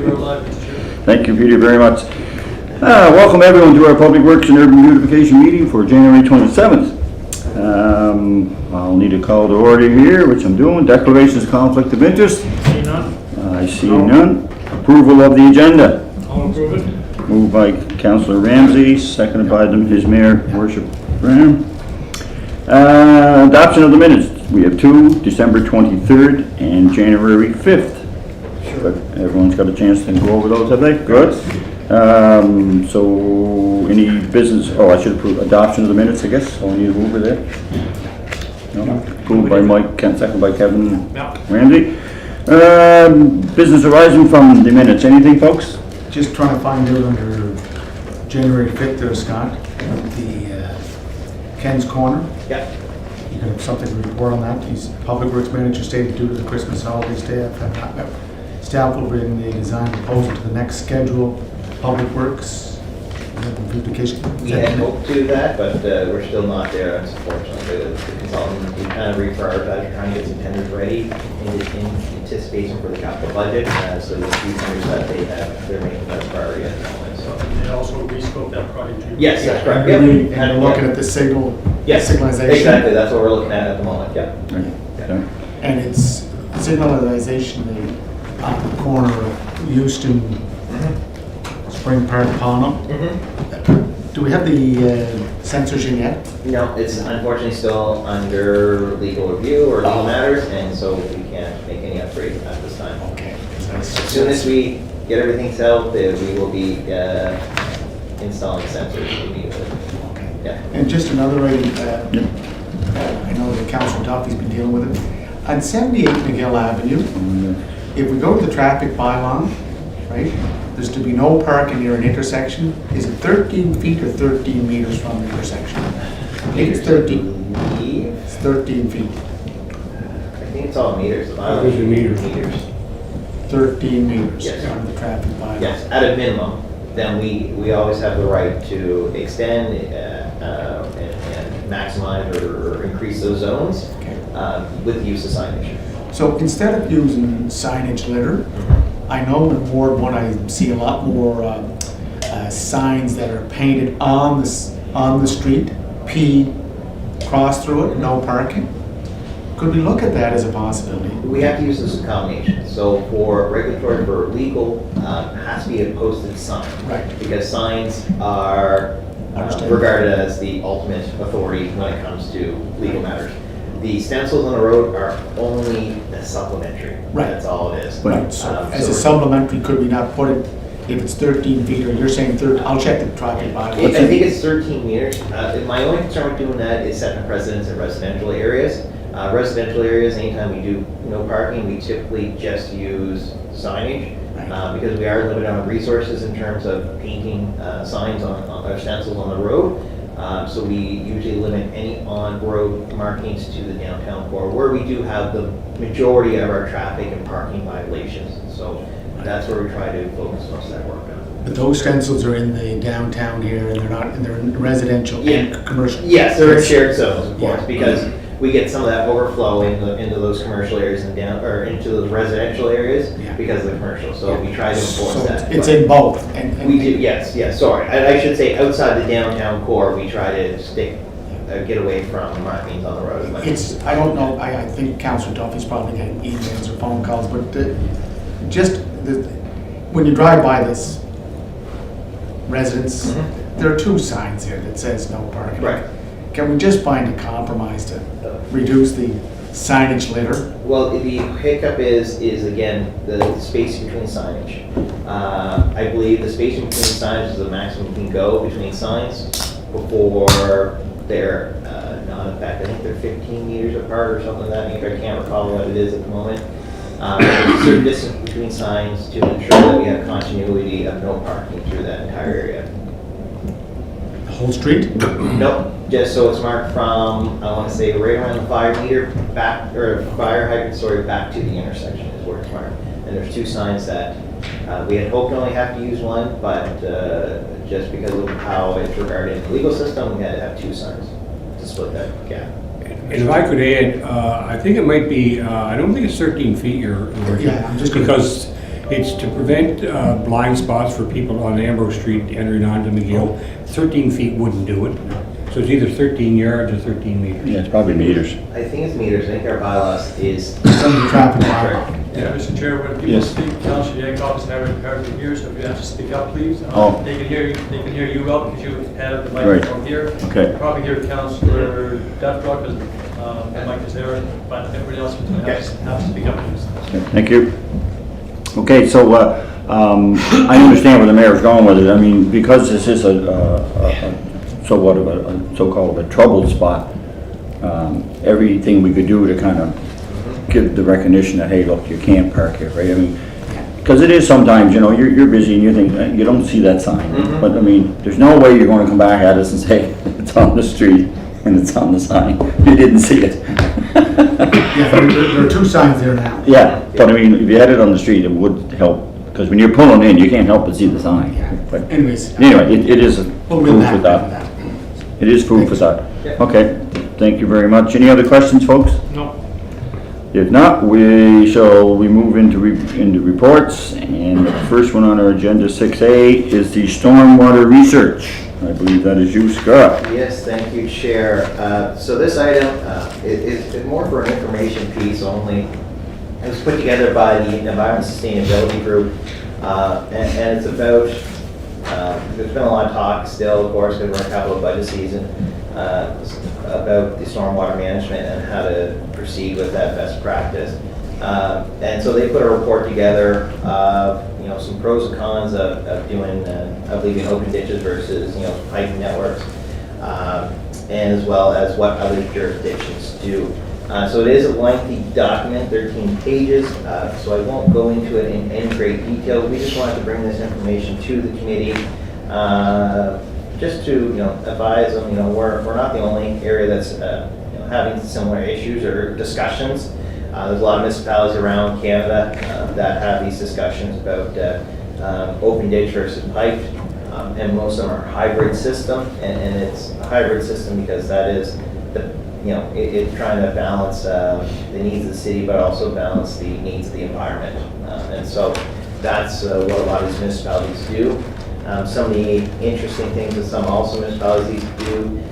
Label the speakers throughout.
Speaker 1: You're live, Mr. Chair.
Speaker 2: Thank you, Peter, very much. Welcome everyone to our Public Works and Urban Beautification meeting for January 27th. I'll need a call to order here, which I'm doing. Declarations of conflict of interest.
Speaker 1: See none?
Speaker 2: I see none. Approval of the agenda.
Speaker 1: I'll approve it.
Speaker 2: Moved by Councillor Ramsey, seconded by His Mayor, Worship Graham. Adoption of the minutes. We have two, December 23rd and January 5th.
Speaker 1: Sure.
Speaker 2: Everyone's got a chance to go over those, have they? Good. So any business, I should approve adoption of the minutes, I guess. So I need a mover there. No? Approved by Mike, seconded by Kevin Ramsey. Business arising from the minutes. Anything, folks?
Speaker 3: Just trying to find out under January 5th there, Scott, the Ken's Corner.
Speaker 4: Yeah.
Speaker 3: You can have something to report on that. He's Public Works Manager stated due to the Christmas holiday staff will bring the design proposal to the next scheduled Public Works Beautification.
Speaker 4: We had hoped to that, but we're still not there, unfortunately. The consultant, we kind of reprioritized, trying to get some tenders ready in anticipation for the capital budget. So the few tenders that they have, they're making that priority at the moment. So.
Speaker 1: They also rescope that project too.
Speaker 4: Yes, that's correct.
Speaker 3: And we're looking at the signalization.
Speaker 4: Exactly, that's what we're looking at the moment, yeah.
Speaker 2: Okay.
Speaker 3: And it's signalization on the corner of Houston, Spring Park, Pownham. Do we have the sensors in yet?
Speaker 4: No, it's unfortunately still under legal review or legal matters, and so we can't make any upgrade at this time.
Speaker 3: Okay.
Speaker 4: As soon as we get everything settled, we will be installing sensors immediately.
Speaker 3: Okay.
Speaker 4: Yeah.
Speaker 3: And just another item, I know that Councillor Duffy's been dealing with it. On 78 McGill Avenue, if we go to the traffic bylaw, right, there's to be no parking near an intersection. Is it 13 feet or 13 meters from the intersection? I think it's 13. It's 13 feet.
Speaker 4: I think it's all meters. The bylaw
Speaker 1: Those are
Speaker 4: should be
Speaker 1: meters.
Speaker 4: meters.
Speaker 3: 13 meters
Speaker 4: Yes.
Speaker 3: on the traffic bylaw.
Speaker 4: Yes, at a minimum. Then we always have the right to extend and maximize or increase those zones
Speaker 3: Okay.
Speaker 4: with the use of signage.
Speaker 3: So instead of using signage litter, I know in Ward 1 I see a lot more signs that are painted on the street, P, cross through it, no parking. Could we look at that as a possibility?
Speaker 4: We have to use this as a combination. So for regulatory, for legal, it has to be a posted sign.
Speaker 3: Right.
Speaker 4: Because signs are
Speaker 3: Understood.
Speaker 4: regarded as the ultimate authority when it comes to legal matters. The stencils on the road are only supplementary.
Speaker 3: Right.
Speaker 4: That's all it is.
Speaker 3: Right, so as
Speaker 4: so
Speaker 3: a supplementary, could we not put it, if it's 13 feet, or you're saying 13, I'll check the traffic bylaw.
Speaker 4: I think it's 13 meters. My only concern with doing that is setting a precedence in residential areas. Residential areas, anytime we do no parking, we typically just use signage because we are limited on resources in terms of painting signs on our stencils on the road. So we usually limit any on-road markings to the downtown core where we do have the majority of our traffic and parking violations. So that's where we try to focus most of that work on.
Speaker 3: But those stencils are in the downtown here, and they're in residential and commercial.
Speaker 4: Yes, they're in shared zones, of course,
Speaker 3: Yeah.
Speaker 4: because we get some of that overflow into those commercial areas and into those residential areas
Speaker 3: Yeah.
Speaker 4: because of the commercial. So we try to enforce
Speaker 3: So
Speaker 4: that.
Speaker 3: it's in both. And
Speaker 4: We do, yes, sorry. I should say outside the downtown core, we try to get away from markings on the road as much.
Speaker 3: I don't know, I think Councillor Duffy's probably getting emails or phone calls, but when you drive by this residence, there are two signs here that says no parking.
Speaker 4: Right.
Speaker 3: Can we just find a compromise to reduce the signage litter?
Speaker 4: Well, the hiccup is again, the space between signage. I believe the space between signs is the maximum you can go between signs before they're not in fact, I think they're 15 meters apart or something like that. I can't recall what it is at the moment. There's a certain distance between signs to ensure that we have continuity of no parking through that entire area.
Speaker 3: The whole street?
Speaker 4: Nope, just so it's marked from, I want to say, right around the 5 meter back, or fire hydrant, sorry, back to the intersection is where it's marked. And there's two signs that we had hoped to only have to use one, but just because of how it's regarded in the legal system, we had to have two signs to split that gap.
Speaker 5: And if I could add, I think it might be, I don't think it's 13 feet or
Speaker 3: Yeah, I'm just gonna-
Speaker 5: because It's to prevent blind spots for people on Ambrose Street entering onto McGill. 13 feet wouldn't do it. So it's either 13 yards or 13 meters.
Speaker 2: Yeah, it's probably meters.
Speaker 4: I think it's meters, I think our bylaws is.
Speaker 3: Under the traffic bylaw.
Speaker 1: Yeah, Mr. Chair, when people
Speaker 2: Yes.
Speaker 1: speak, Councillor Yankoff is having hard to hear, so if you have to speak up, please.
Speaker 2: Oh.
Speaker 1: They can hear you well because you have the microphone here.
Speaker 2: Okay.
Speaker 1: You probably hear Councillor Duffrock because the mic is there, but everybody else has to speak up, please.
Speaker 2: Okay, thank you. Okay, so I understand where the mayor's going with it. I mean, because this is somewhat of a so-called a troubled spot, everything we could do to kind of give the recognition that, hey, look, you can't park here, right? I mean, because it is sometimes, you know, you're busy and you think, you don't see that sign. But I mean, there's no way you're going to come back at us and say, it's on the street and it's on the sign. You didn't see it.
Speaker 3: Yeah, there are two signs there now.
Speaker 2: Yeah, but I mean, if you had it on the street, it would help, because when you're pulling in, you can't help but see the sign.
Speaker 3: Yeah.
Speaker 2: But
Speaker 3: Anyways.
Speaker 2: anyway, it is
Speaker 3: We'll
Speaker 2: food
Speaker 3: get
Speaker 2: for
Speaker 3: back to
Speaker 2: thought.
Speaker 3: that.
Speaker 2: It is food for thought.
Speaker 4: Yeah.
Speaker 2: Okay, thank you very much. Any other questions, folks?
Speaker 1: No.
Speaker 2: If not, we move into reports, and the first one on our agenda, 6A, is the stormwater research. I believe that is you, Scott.
Speaker 4: Yes, thank you, Chair. So this item is more for an information piece only. It was put together by the Environment Sustainability Group, and it's about, there's been a lot of talk still, of course, because we're in capital budget season, about the stormwater management and how to proceed with that best practice. And so they put a report together of, you know, some pros and cons of doing, of leaving open ditches versus, you know, pipe networks, and as well as what other jurisdictions do. So it is a lengthy document, 13 pages, so I won't go into it in any great detail. We just wanted to bring this information to the committee, just to, you know, advise them, you know, we're not the only area that's you know, having similar issues or discussions. There's a lot of municipalities around Canada that have these discussions about open ditch versus pipe, and most of them are hybrid system, and it's a hybrid system because that is the, you know, it's trying to balance the needs of the city, but also balance the needs of the environment, and so that's what a lot of these municipalities do. Some of the interesting things that some also municipalities do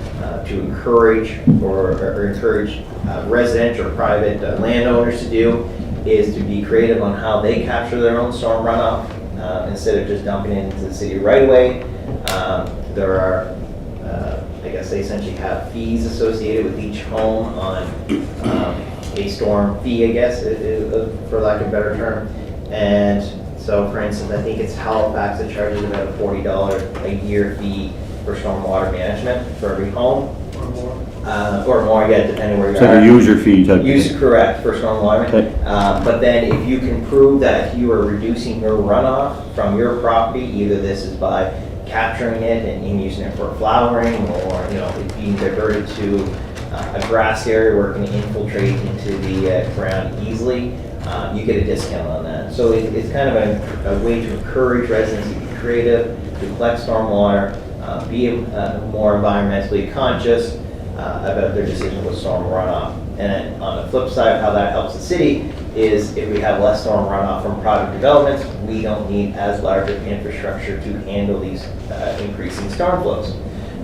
Speaker 4: to encourage or encourage residential or private landowners to do is to be creative on how they capture their own storm runoff instead of just dumping it into the city right away. There are, I guess they essentially have fees associated with each home on a storm fee, I guess, for lack of a better term. And so, for instance, I think it's Halifax that charges about a $40 a year fee for stormwater management for every home. Or more, yeah, depending where you
Speaker 2: It's
Speaker 4: are.
Speaker 2: like a user fee type.
Speaker 4: Use correct for stormwater.
Speaker 2: Okay.
Speaker 4: But then if you can prove that you are reducing your runoff from your property, either this is by capturing it and using it for flowering, or, you know, it being diverted to a grass area where it can infiltrate into the ground easily, you get a discount on that. So it's kind of a way to encourage residents to be creative, to collect stormwater, be more environmentally conscious about their decision with storm runoff. And then on the flip side, how that helps the city is if we have less storm runoff from private developments, we don't need as large of infrastructure to handle these increasing storm flows.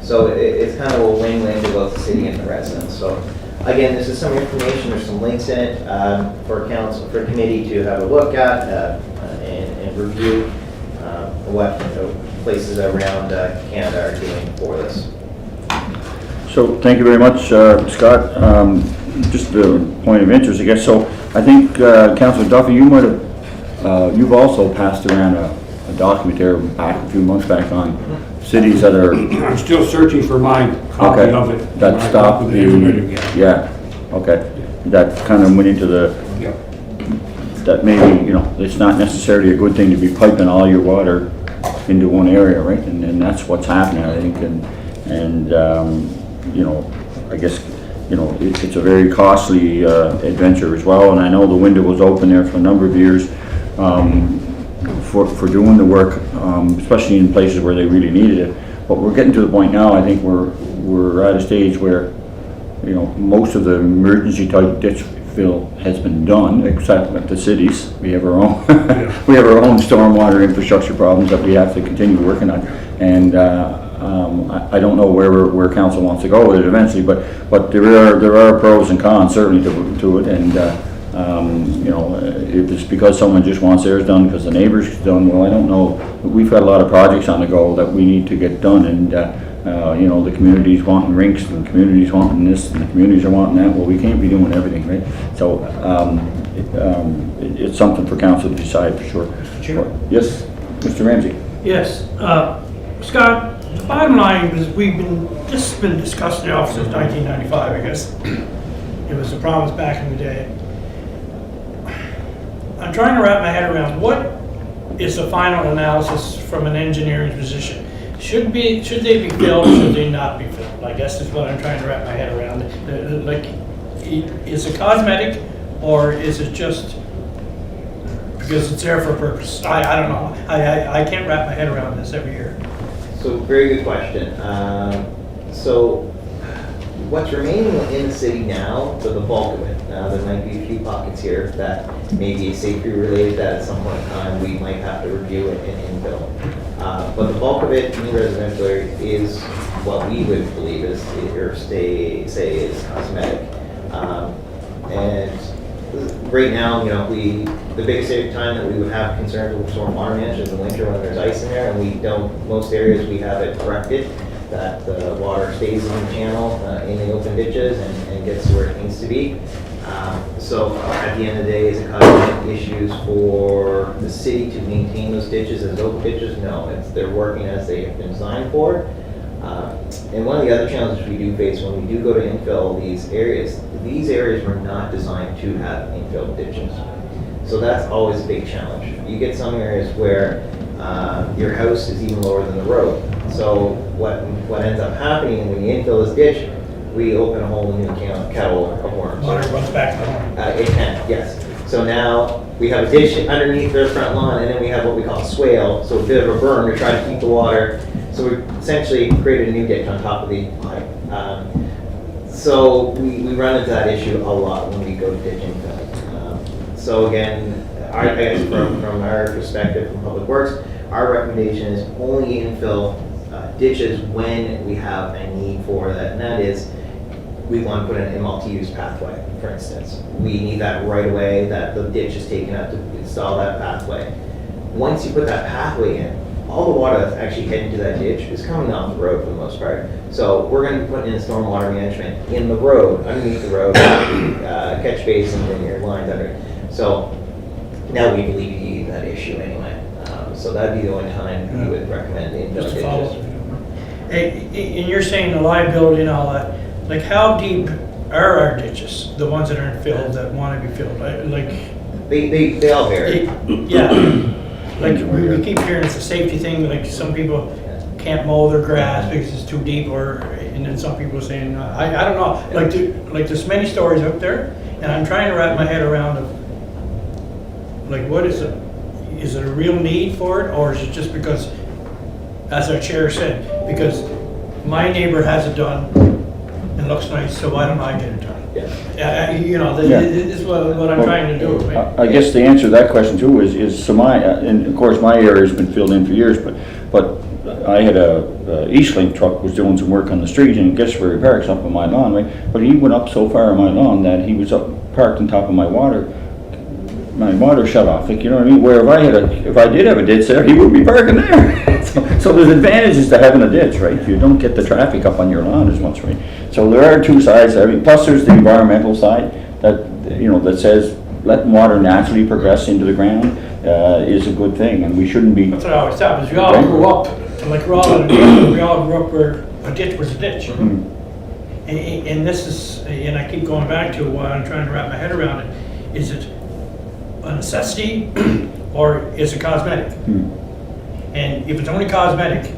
Speaker 4: So it's kind of a win-win to both the city and the residents. So again, this is some information, there's some links in it for council, for committee to have a look at and review what places around Canada are doing for this.
Speaker 2: So thank you very much, Scott. Just a point of interest, I guess. So I think Councillor Duffy, you might have, you've also passed around a document there back a few months back on cities that are.
Speaker 5: I'm still searching for my copy
Speaker 2: Okay,
Speaker 5: of it.
Speaker 2: that
Speaker 5: My
Speaker 2: stopped
Speaker 5: copy of it,
Speaker 2: yeah, okay. That kind of went into the,
Speaker 5: Yeah.
Speaker 2: that maybe, you know, it's not necessarily a good thing to be piping all your water into one area, right? And that's what's happening, I think, and you know, I guess, you know, it's a very costly adventure as well, and I know the window was open there for a number of years for doing the work, especially in places where they really needed it. But we're getting to the point now, I think we're at a stage where, you know, most of the emergency type ditch fill has been done, except at the cities. We have our own, we have our own stormwater infrastructure problems that we have to continue working on. And I don't know where council wants to go with it eventually, but there are pros and cons certainly to it. And you know, if it's because someone just wants theirs done because the neighbor's done, well, I don't know. We've got a lot of projects on the go that we need to get done, and you know, the community's wanting rinks, and the community's wanting this, and the communities are wanting that. Well, we can't be doing everything, right? So it's something for council to decide for sure. Yes, Mr. Ramsey.
Speaker 6: Yes, Scott, the bottom line is this has been discussed now since 1995, I guess. It was a promise back in the day. I'm trying to wrap my head around what is the final analysis from an engineering position. Should they be filled, should they not be filled? I guess is what I'm trying to wrap my head around. Like, is it cosmetic, or is it just because it's there for a purpose? I don't know. I can't wrap my head around this every year.
Speaker 4: So, very good question. So, what's remaining in the city now, for the bulk of it, there might be a few pockets here that may be safety related, that at some point in time we might have to review it and infill. But the bulk of it in the residential area is what we would believe is, or say is cosmetic. And right now, you know, the biggest time that we would have concerns with stormwater management is in the winter when there's ice in there, and we don't, most areas we have it corrected, that the water stays in the channel, in the open ditches and gets to where it needs to be. So at the end of the day, is it causing issues for the city to maintain those ditches as open ditches? No, they're working as they have been designed for. And one of the other challenges we do face when we do go to infill these areas were not designed to have infill ditches. So that's always a big challenge. You get some areas where your house is even lower than the road. So what ends up happening when you infill this ditch, we open a whole new kettle of worms.
Speaker 6: Water runs back to the home.
Speaker 4: It can, yes. So now we have a ditch underneath their front lawn, and then we have what we call a swale, so a bit of a berm to try to keep the water. So we essentially created a new ditch on top of the pipe. So we run into that issue a lot when we go to ditch infill. So again, I guess from our perspective from Public Works, our recommendation is only infill ditches when we have a need for that, and that is we want to put in a multi-use pathway, for instance. We need that right away, that the ditch is taken out to install that pathway. Once you put that pathway in, all the water that's actually heading to that ditch is coming off the road for the most part. So we're going to be putting in stormwater management in the road, underneath the road, catch basins and your lines under it. So now we alleviate that issue anyway. So that'd be the only time we would recommend the infill
Speaker 6: Just a
Speaker 4: ditches.
Speaker 6: follow-up. Hey, and you're saying the liability and all that, like how deep are our ditches, the ones that aren't filled, that want to be filled? Like
Speaker 4: They all vary.
Speaker 6: yeah, like we keep hearing it's a safety thing, like some people can't mow their grass because it's too deep, and then some people are saying, I don't know, like there's many stories out there, and I'm trying to wrap my head around of, like, what is it? Is it a real need for it, or is it just because, as our chair said, because my neighbor has it done and looks nice, so why don't I get it done?
Speaker 4: Yeah.
Speaker 6: You know,
Speaker 2: Yeah.
Speaker 6: this is what I'm trying to do. Right?
Speaker 2: I guess the answer to that question too is so and of course my area's been filled in for years, but I had a Eastlink truck was doing some work on the street, and guess where he parks? Up on my lawn, right? But he went up so far on my lawn that he was up parked on top of my water shut off. Like, you know what I mean? Where if I did have a ditch there, he wouldn't be parking there. so there's advantages to having a ditch, right? You don't get the traffic up on your lawn as much, right? So there are two sides. I mean, plus there's the environmental side that, you know, that says letting water naturally progress into the ground is a good thing, and we shouldn't be.
Speaker 6: That's what I always thought, because we all grew up, like we all grew up where a ditch was a ditch.
Speaker 2: Mm-hmm.
Speaker 6: And this is, and I keep going back to what I'm trying to wrap my head around it. Is it a necessity or is it cosmetic? And if it's only cosmetic,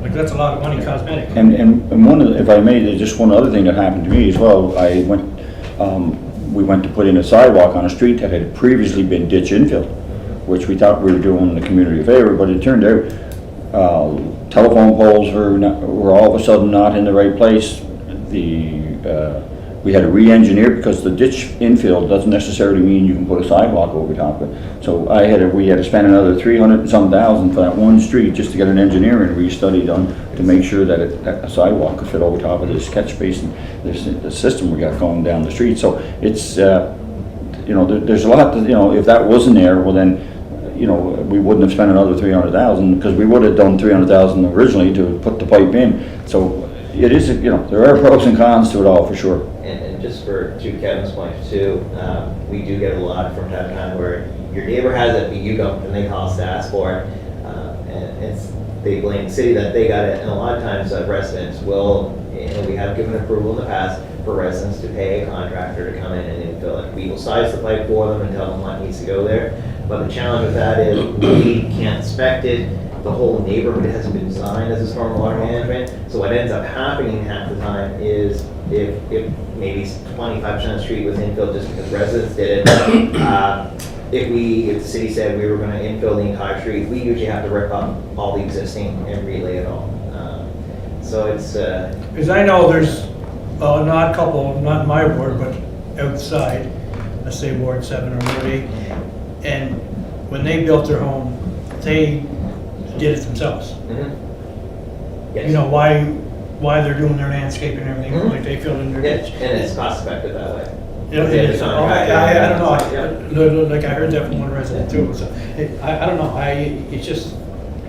Speaker 6: like that's a lot of money cosmetic.
Speaker 2: And one of the, if I may, there's just one other thing that happened to me as well. We went to put in a sidewalk on a street that had previously been ditch infill, which we thought we were doing the community a favor, but it turned out telephone poles were all of a sudden not in the right place. The we had to re-engineer because the ditch infill doesn't necessarily mean you can put a sidewalk over top of it. So we had to spend another 300 and some thousand for that one street just to get an engineering re-study done to make sure that a sidewalk could fit over top of this catch basin, the system we got going down the street. So it's, there's a lot that, if that wasn't there, well then, we wouldn't have spent another 300,000 because we would have done 300,000 originally to put the pipe in. So it is, there are pros and cons to it all for sure.
Speaker 4: And just to Kevin's point too, we do get a lot from time to time where your neighbor has it, but you don't, and they call us to ask for it. And they blame the city that they got it, and a lot of times residents will, and we have given approval in the past for residents to pay a contractor to come in and infill it. We will size the pipe for them and tell them what needs to go there. But the challenge with that is we can't inspect it. The whole neighborhood hasn't been designed as a stormwater management. So what ends up happening half the time is if maybe 25% of the street was infilled just because residents did it, if the city said we were going to infill the entire street, we usually have to rip up all the existing and relay it all. So it's...
Speaker 6: Because I know there's not a couple, not in my ward, but outside, let's say Ward 7 or Ward 8, and when they built their home, they did it themselves.
Speaker 4: Mm-hmm. Yes.
Speaker 6: You know, why they're doing their landscape and everything,
Speaker 4: Mhm.
Speaker 6: like they filled in their
Speaker 4: Yeah,
Speaker 6: ditch.
Speaker 4: and it's cost effective that way.
Speaker 6: You know,
Speaker 4: Yeah,
Speaker 6: it's-
Speaker 4: it's not
Speaker 6: I don't know,
Speaker 4: Yeah.
Speaker 6: like I heard that from one resident too, so, I don't know, it's just,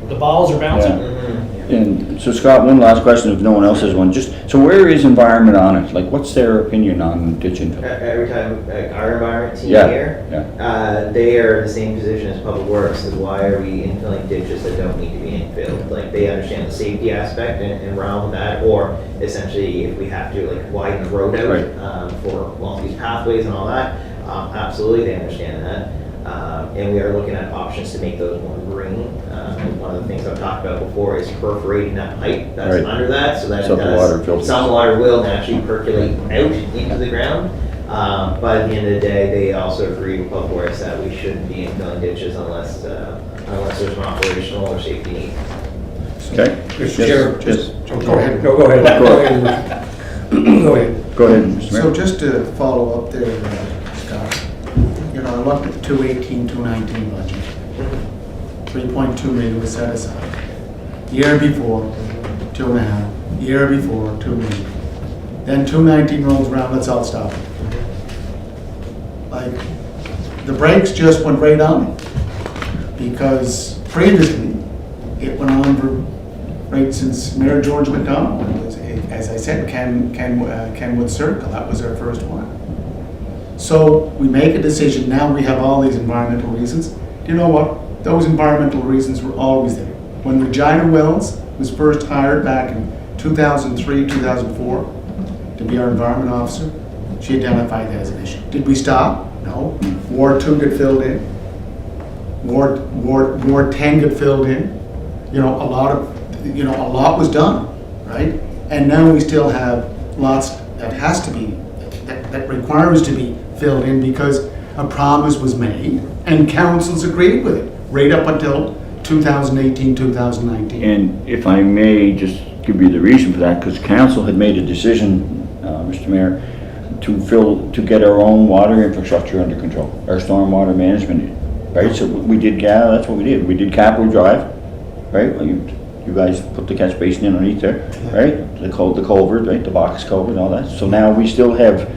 Speaker 6: the balls are bouncing.
Speaker 2: Yeah.
Speaker 4: Mhm.
Speaker 2: And so Scott, one last question if no one else has one. So where is environment on it? Like what's their opinion on ditch infill?
Speaker 4: Every time our environment team
Speaker 2: Yeah,
Speaker 4: here,
Speaker 2: yeah.
Speaker 4: they are in the same position as Public Works, is why are we infilling ditches that don't need to be infilled? Like, they understand the safety aspect and around that, or essentially if we have to like widen the road out
Speaker 2: Right.
Speaker 4: For these pathways and all that, absolutely, they understand that. And we are looking at options to make those more green. One of the things I've talked about before is perforating that pipe that's
Speaker 2: Right.
Speaker 4: under that, so that
Speaker 2: So
Speaker 4: it
Speaker 2: the water
Speaker 4: does,
Speaker 2: filters.
Speaker 4: some water will naturally percolate out into the ground. But at the end of the day, they also agree with Public Works that we shouldn't be infilling ditches unless there's an operational or safety need.
Speaker 2: Okay?
Speaker 5: Mr. Chair,
Speaker 2: Yes.
Speaker 3: Go ahead.
Speaker 5: No, go ahead.
Speaker 2: Go
Speaker 5: Go ahead.
Speaker 2: Go ahead, Mr. Mayor.
Speaker 3: So just to follow up there, Scott, I looked at the 218, 219 budget. 3.2 million was set aside. Year before, 2.5. Year before, 2 million. Then 219 rolls around, let's all stop it. Like, the brakes just went right on it. Because previously, it went on for, right since Mayor George McDonald. As I said, Kenwood Circle, that was our first one. So we make a decision, now we have all these environmental reasons. Do you know what? Those environmental reasons were always there. When Regina Wells was first hired back in 2003, 2004 to be our environment officer, she identified that as an issue. Did we stop? No. Ward 2 got filled in. Ward 10 got filled in. A lot was done, right? And now we still have lots that has to be, that requires to be filled in because a promise was made and councils agreed with it right up until 2018, 2019.
Speaker 2: And if I may just give you the reason for that, because council had made a decision, Mr. Mayor, to get our own water infrastructure under control, our stormwater management, right? So we did, that's what we did. We did Capitol Drive, right? Well, you guys put the catch basin in underneath there, right? The culvert, right? The box culvert and all that. So now we still have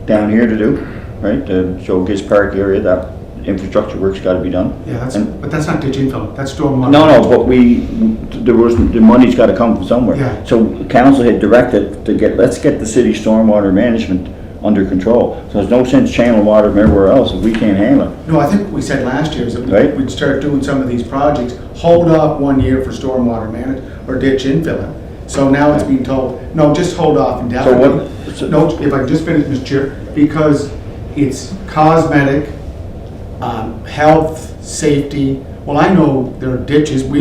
Speaker 2: down here to do, right? The Joe Giz Park area, that infrastructure work's got to be done.
Speaker 3: Yeah,
Speaker 2: And-
Speaker 3: but that's not ditch infill, that's stormwater.
Speaker 2: No, but the money's got to come from somewhere.
Speaker 3: Yeah.
Speaker 2: So council had directed let's get the city stormwater management under control. So there's no sense channeling water from everywhere else if we can't handle it.
Speaker 3: No, I think what we said last year is that
Speaker 2: Right.
Speaker 3: we'd start doing some of these projects, hold off 1 year for stormwater management or ditch infilling. So now it's being told, no, just hold off indefinitely. No, if I can just finish, Mr. Chair, because it's cosmetic, health, safety. Well, I know there are ditches. We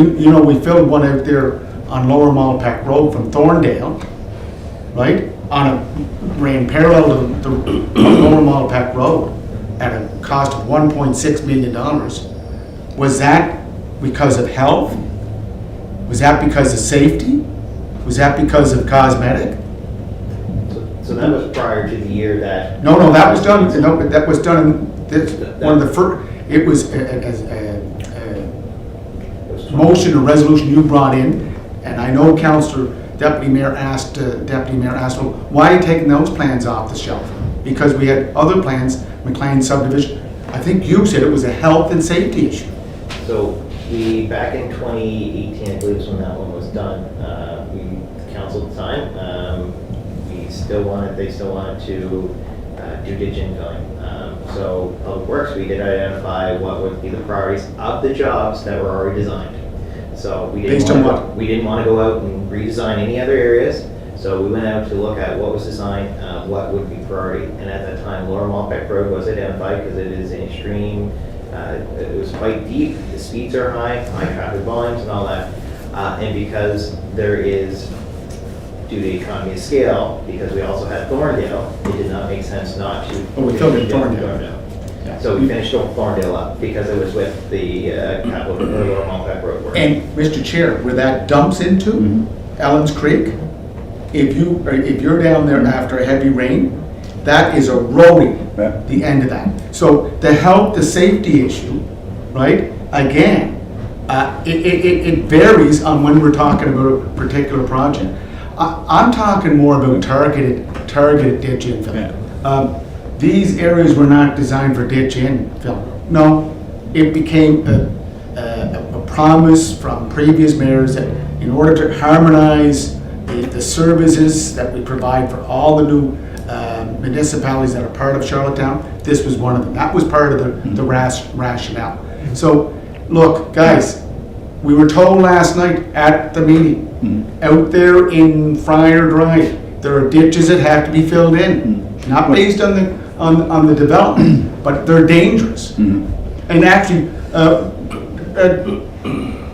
Speaker 3: filled one out there on Lower Malpac Road from Thorndale, right? Ran parallel to the Lower Malpac Road at a cost of $1.6 million. Was that because of health? Was that because of safety? Was that because of cosmetic?
Speaker 4: So that was prior to the year that.
Speaker 3: No, that was done, no, but that was done, in this, one of the first, it was a motion or resolution you brought in, and I know Deputy Mayor asked, well, why are you taking those plans off the shelf? Because we had other plans, McLean subdivision. I think you said it was a health and safety issue.
Speaker 4: So we, back in 2018, I believe is when that one was done, we council at the time, they still wanted to do ditch infilling. So Public Works, we did identify what would be the priorities of the jobs that were already designed. So we
Speaker 3: Based on what?
Speaker 4: We didn't want to go out and redesign any other areas. So we went out to look at what was designed, what would be priority. And at that time, Lower Malpeck Road was identified because it is an extreme, it was quite deep, the speeds are high traffic volumes and all that. And because there is, due to economy of scale, because we also had Thorndale, it did not make sense not to.
Speaker 3: Oh, we filled in Thorndale.
Speaker 4: Yeah. So we finished Thorndale up because it was with the capital Lower Malpeck Road work.
Speaker 3: And Mr. Chair, where that dumps into Ellen's Creek, if you're down there after a heavy rain, that is eroding the end of that. So the health, the safety issue, right? Again, it varies on when we're talking about a particular project. I'm talking more about targeted ditch infill. These areas were not designed for ditch infill. No, it became a promise from previous mayors that in order to harmonize the services that we provide for all the new municipalities that are part of Charlottetown, this was one of them. That was part of the rationale. So, look, guys, we were told last night at the meeting, out there in Friar Drive, there are ditches that have to be filled in, not based on the development, but they're dangerous. And actually,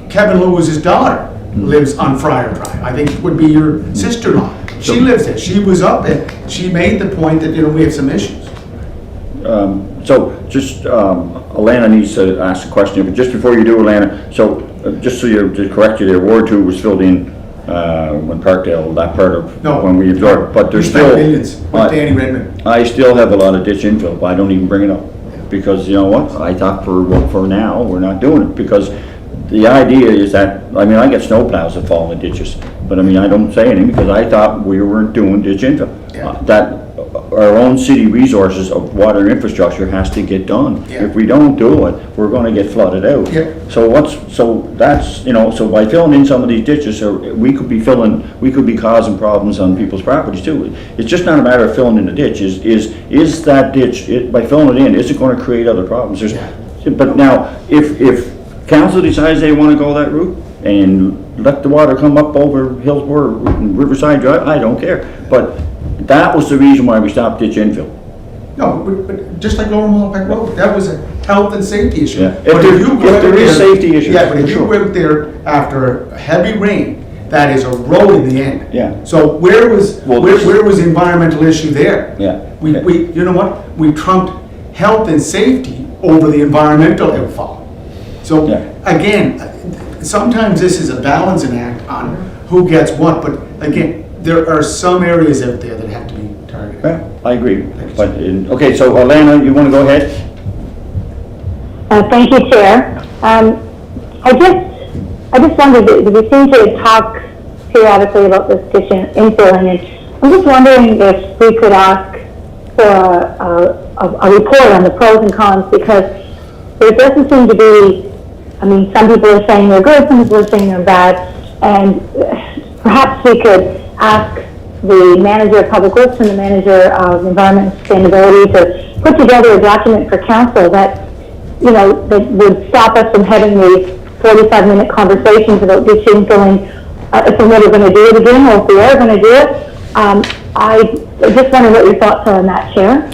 Speaker 3: Kevin Lewis's daughter lives on Friar Drive. I think it would be your sister-in-law. She lives there. She was up there. She made the point that, we have some issues.
Speaker 2: So just, Alana needs to ask a question, but just before you do, Alana, so just so to correct you there, Ward 2 was filled in when Parkdale, that part of, when we absorbed, but there's still.
Speaker 3: Millions with Danny Redmond.
Speaker 2: I still have a lot of ditch infill, but I don't even bring it up, because you know what, I thought for now, we're not doing it, because the idea is that, I get snow plows that fall in the ditches, but I don't say anything, because I thought we weren't doing ditch infill. That our own city resources of water infrastructure has to get done. If we don't do it, we're gonna get flooded out. So that's, so by filling in some of these ditches, we could be causing problems on people's properties too. It's just not a matter of filling in the ditch, is that ditch, by filling it in, is it gonna create other problems? But now, if council decides they wanna go that route, and let the water come up over Hillsborough and Riverside Drive, I don't care. But that was the reason why we stopped ditch infill.
Speaker 3: No, but just like Lower Malpeck Road, that was a health and safety issue.
Speaker 2: If there is safety issues,
Speaker 3: but if you go out there after heavy rain, that is eroding the end. So where was the environmental issue there? We you know what? We trumped health and safety over the environmental outfall. So again, sometimes this is a balancing act on who gets what, but again, there are some areas out there that have to be targeted.
Speaker 2: I agree. But okay, so Alana, you want to go ahead?
Speaker 7: Thank you, Chair. I just wondered, we seem to talk periodically about this ditch infilling, and I'm just wondering if we could ask for a report on the pros and cons, because there doesn't seem to be, some people are saying they're good, some people are saying they're bad, and perhaps we could ask the manager of public works and the manager of environment and sustainability to put together a document for council that, that would stop us from having these 45-minute conversations about ditch infilling, if we're never going to do it again, or if we are going to do it. I just wonder what your thoughts are on that, Chair.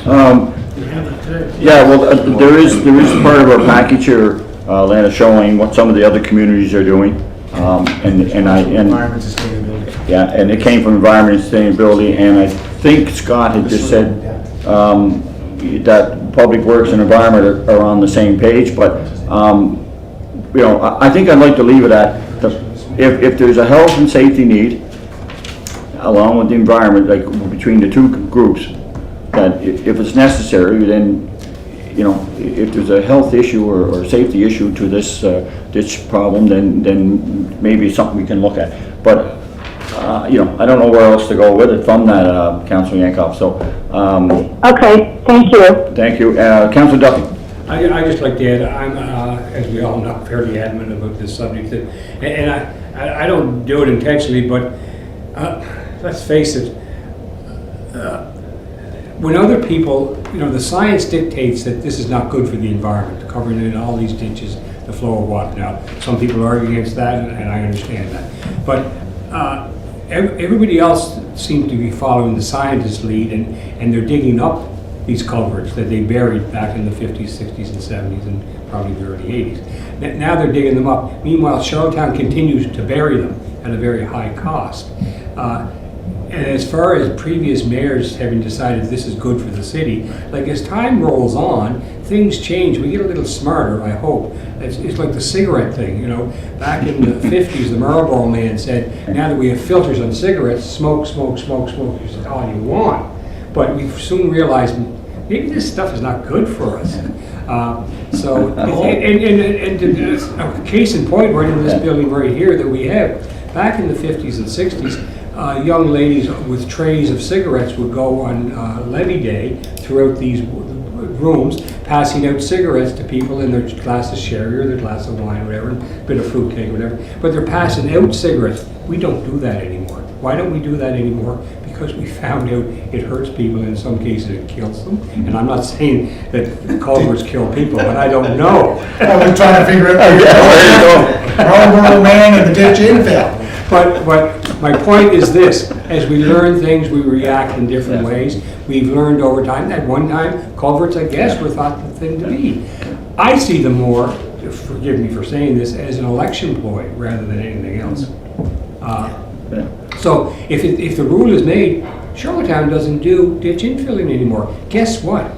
Speaker 2: There is part of our package here, Lana, showing what some of the other communities are doing.
Speaker 3: Environment sustainability.
Speaker 2: And it came from environment and sustainability, and I think Scott had just said that public works and environment are on the same page, but I think I'd like to leave it at if there's a health and safety need, along with the environment, like between the two groups, that if it's necessary, then, you know, if there's a health issue or safety issue to this ditch problem, then maybe it's something we can look at. But, you know, I don't know where else to go with it from that, Councilor Yankoff, so.
Speaker 7: Okay, thank you.
Speaker 2: Thank you. Councilor Duffy.
Speaker 5: I just like to add, I'm, as we all know, fairly adamant about this subject, and I don't do it intentionally, but let's face it, when other people, you know, the science dictates that this is not good for the environment, covering in all these ditches, the flow of water. Now, some people argue against that, and I understand that. But everybody else seems to be following the scientist's lead, and they're digging up these culverts that they buried back in the 50s, 60s, and 70s, and probably the early 80s. Now they're digging them up. Meanwhile, Charlottetown continues to bury them at a very high cost. And as far as previous mayors having decided this is good for the city, like as time rolls on, things change. We get a little smarter, I hope. It's like the cigarette thing, you know. Back in the 50s, the Marlboro man said, now that we have filters on cigarettes, smoke, smoke, smoke, smoke. You said, all you want. But we soon realized maybe this stuff is not good for us. A case in point, right in this building right here that we have, back in the 50s and 60s, young ladies with trays of cigarettes would go on levee day throughout these rooms, passing out cigarettes to people in their glass of sherry or their glass of wine, whatever, a bit of fruitcake, whatever. But they're passing out cigarettes. We don't do that anymore. Why don't we do that anymore? Because we found out it hurts people, and in some cases it kills them. And I'm not saying that culverts kill people, but I don't know.
Speaker 3: I was trying to figure out Marlboro man and the ditch infill.
Speaker 5: But my point is this: as we learn things, we react in different ways. We've learned over time. At one time, culverts, I guess, were thought the thing to be. I see them more, forgive me for saying this, as an election ploy rather than anything else. So if the rule is made, Charlottetown doesn't do ditch infilling anymore. Guess what?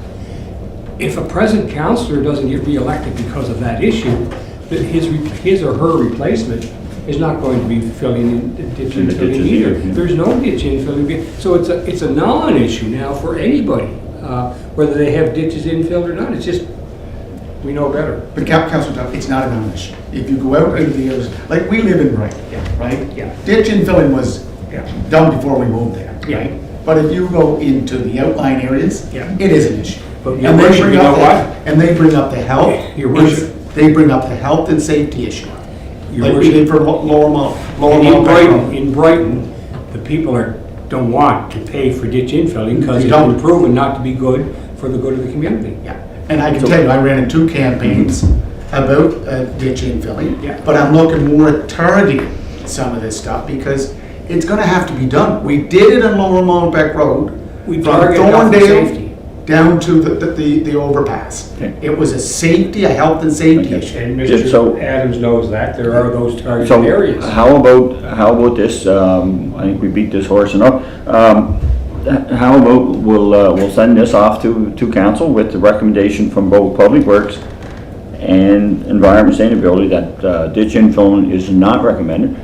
Speaker 5: If a present councillor doesn't get re-elected because of that issue, that his or her replacement is not going to be filling in ditch infilling either. There's no ditch infilling. So it's a non-issue now for anybody, whether they have ditches infilled or not. It's just, we know better.
Speaker 3: But Councilor Duff, it's not a non-issue. If you go out into the areas, like we live in Brighton, right?
Speaker 5: Yeah.
Speaker 3: Ditch infilling was done before we moved there, right?
Speaker 5: Yeah.
Speaker 3: But if you go into the outlying areas,
Speaker 5: Yeah.
Speaker 3: it is an issue.
Speaker 5: But Your Worship, you know what?
Speaker 3: And they bring up the health.
Speaker 5: Your Worship.
Speaker 3: They bring up the health and safety issue.
Speaker 5: Your
Speaker 3: Like we
Speaker 5: Worship.
Speaker 3: did for Lower Mount.
Speaker 5: In Brighton, the people don't want to pay for ditch infilling because
Speaker 3: They
Speaker 5: it's
Speaker 3: don't.
Speaker 5: been proven not to be good for the good of the community.
Speaker 3: Yeah, and I can tell you, I ran in 2 campaigns about ditch infilling,
Speaker 5: Yeah.
Speaker 3: but I'm looking more at targeting some of this stuff because it's gonna have to be done. We did it on Lower Mountebank Road,
Speaker 5: We
Speaker 3: from
Speaker 5: target health and safety.
Speaker 3: Thorndale down to the overpass.
Speaker 2: Okay.
Speaker 3: It was a safety, a health and safety
Speaker 2: Okay.
Speaker 3: issue.
Speaker 5: And
Speaker 2: Yeah, so-
Speaker 5: Mr. Adams knows that. There are those targeted
Speaker 2: So
Speaker 5: areas.
Speaker 2: how about this? I think we beat this horse enough. How about we'll send this off to council with the recommendation from both Public Works and Environment Sustainability that ditch infilling is not recommended,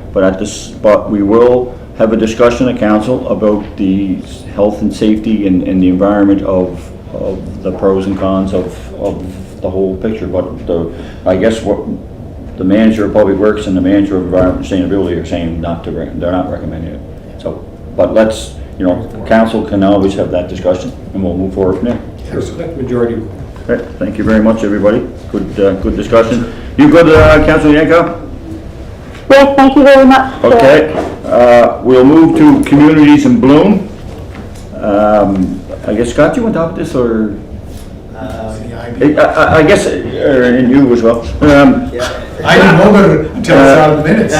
Speaker 2: but we will have a discussion at council about the health and safety and the environment of the pros and cons of the whole picture. But I guess what the manager of Public Works and the manager of Environment Sustainability are saying they're not recommending it. So, but let's, council can always have that discussion and we'll move forward from there.
Speaker 5: That's majority.
Speaker 2: Okay, thank you very much, everybody. Good discussion. You good, Councilor Yankoff?
Speaker 7: Yes, thank you very much.
Speaker 2: Okay, we'll move to Communities in Bloom. I guess, Scott, you want to talk this, or? I guess, and you as well.
Speaker 3: I didn't know about it until it's out of the minutes.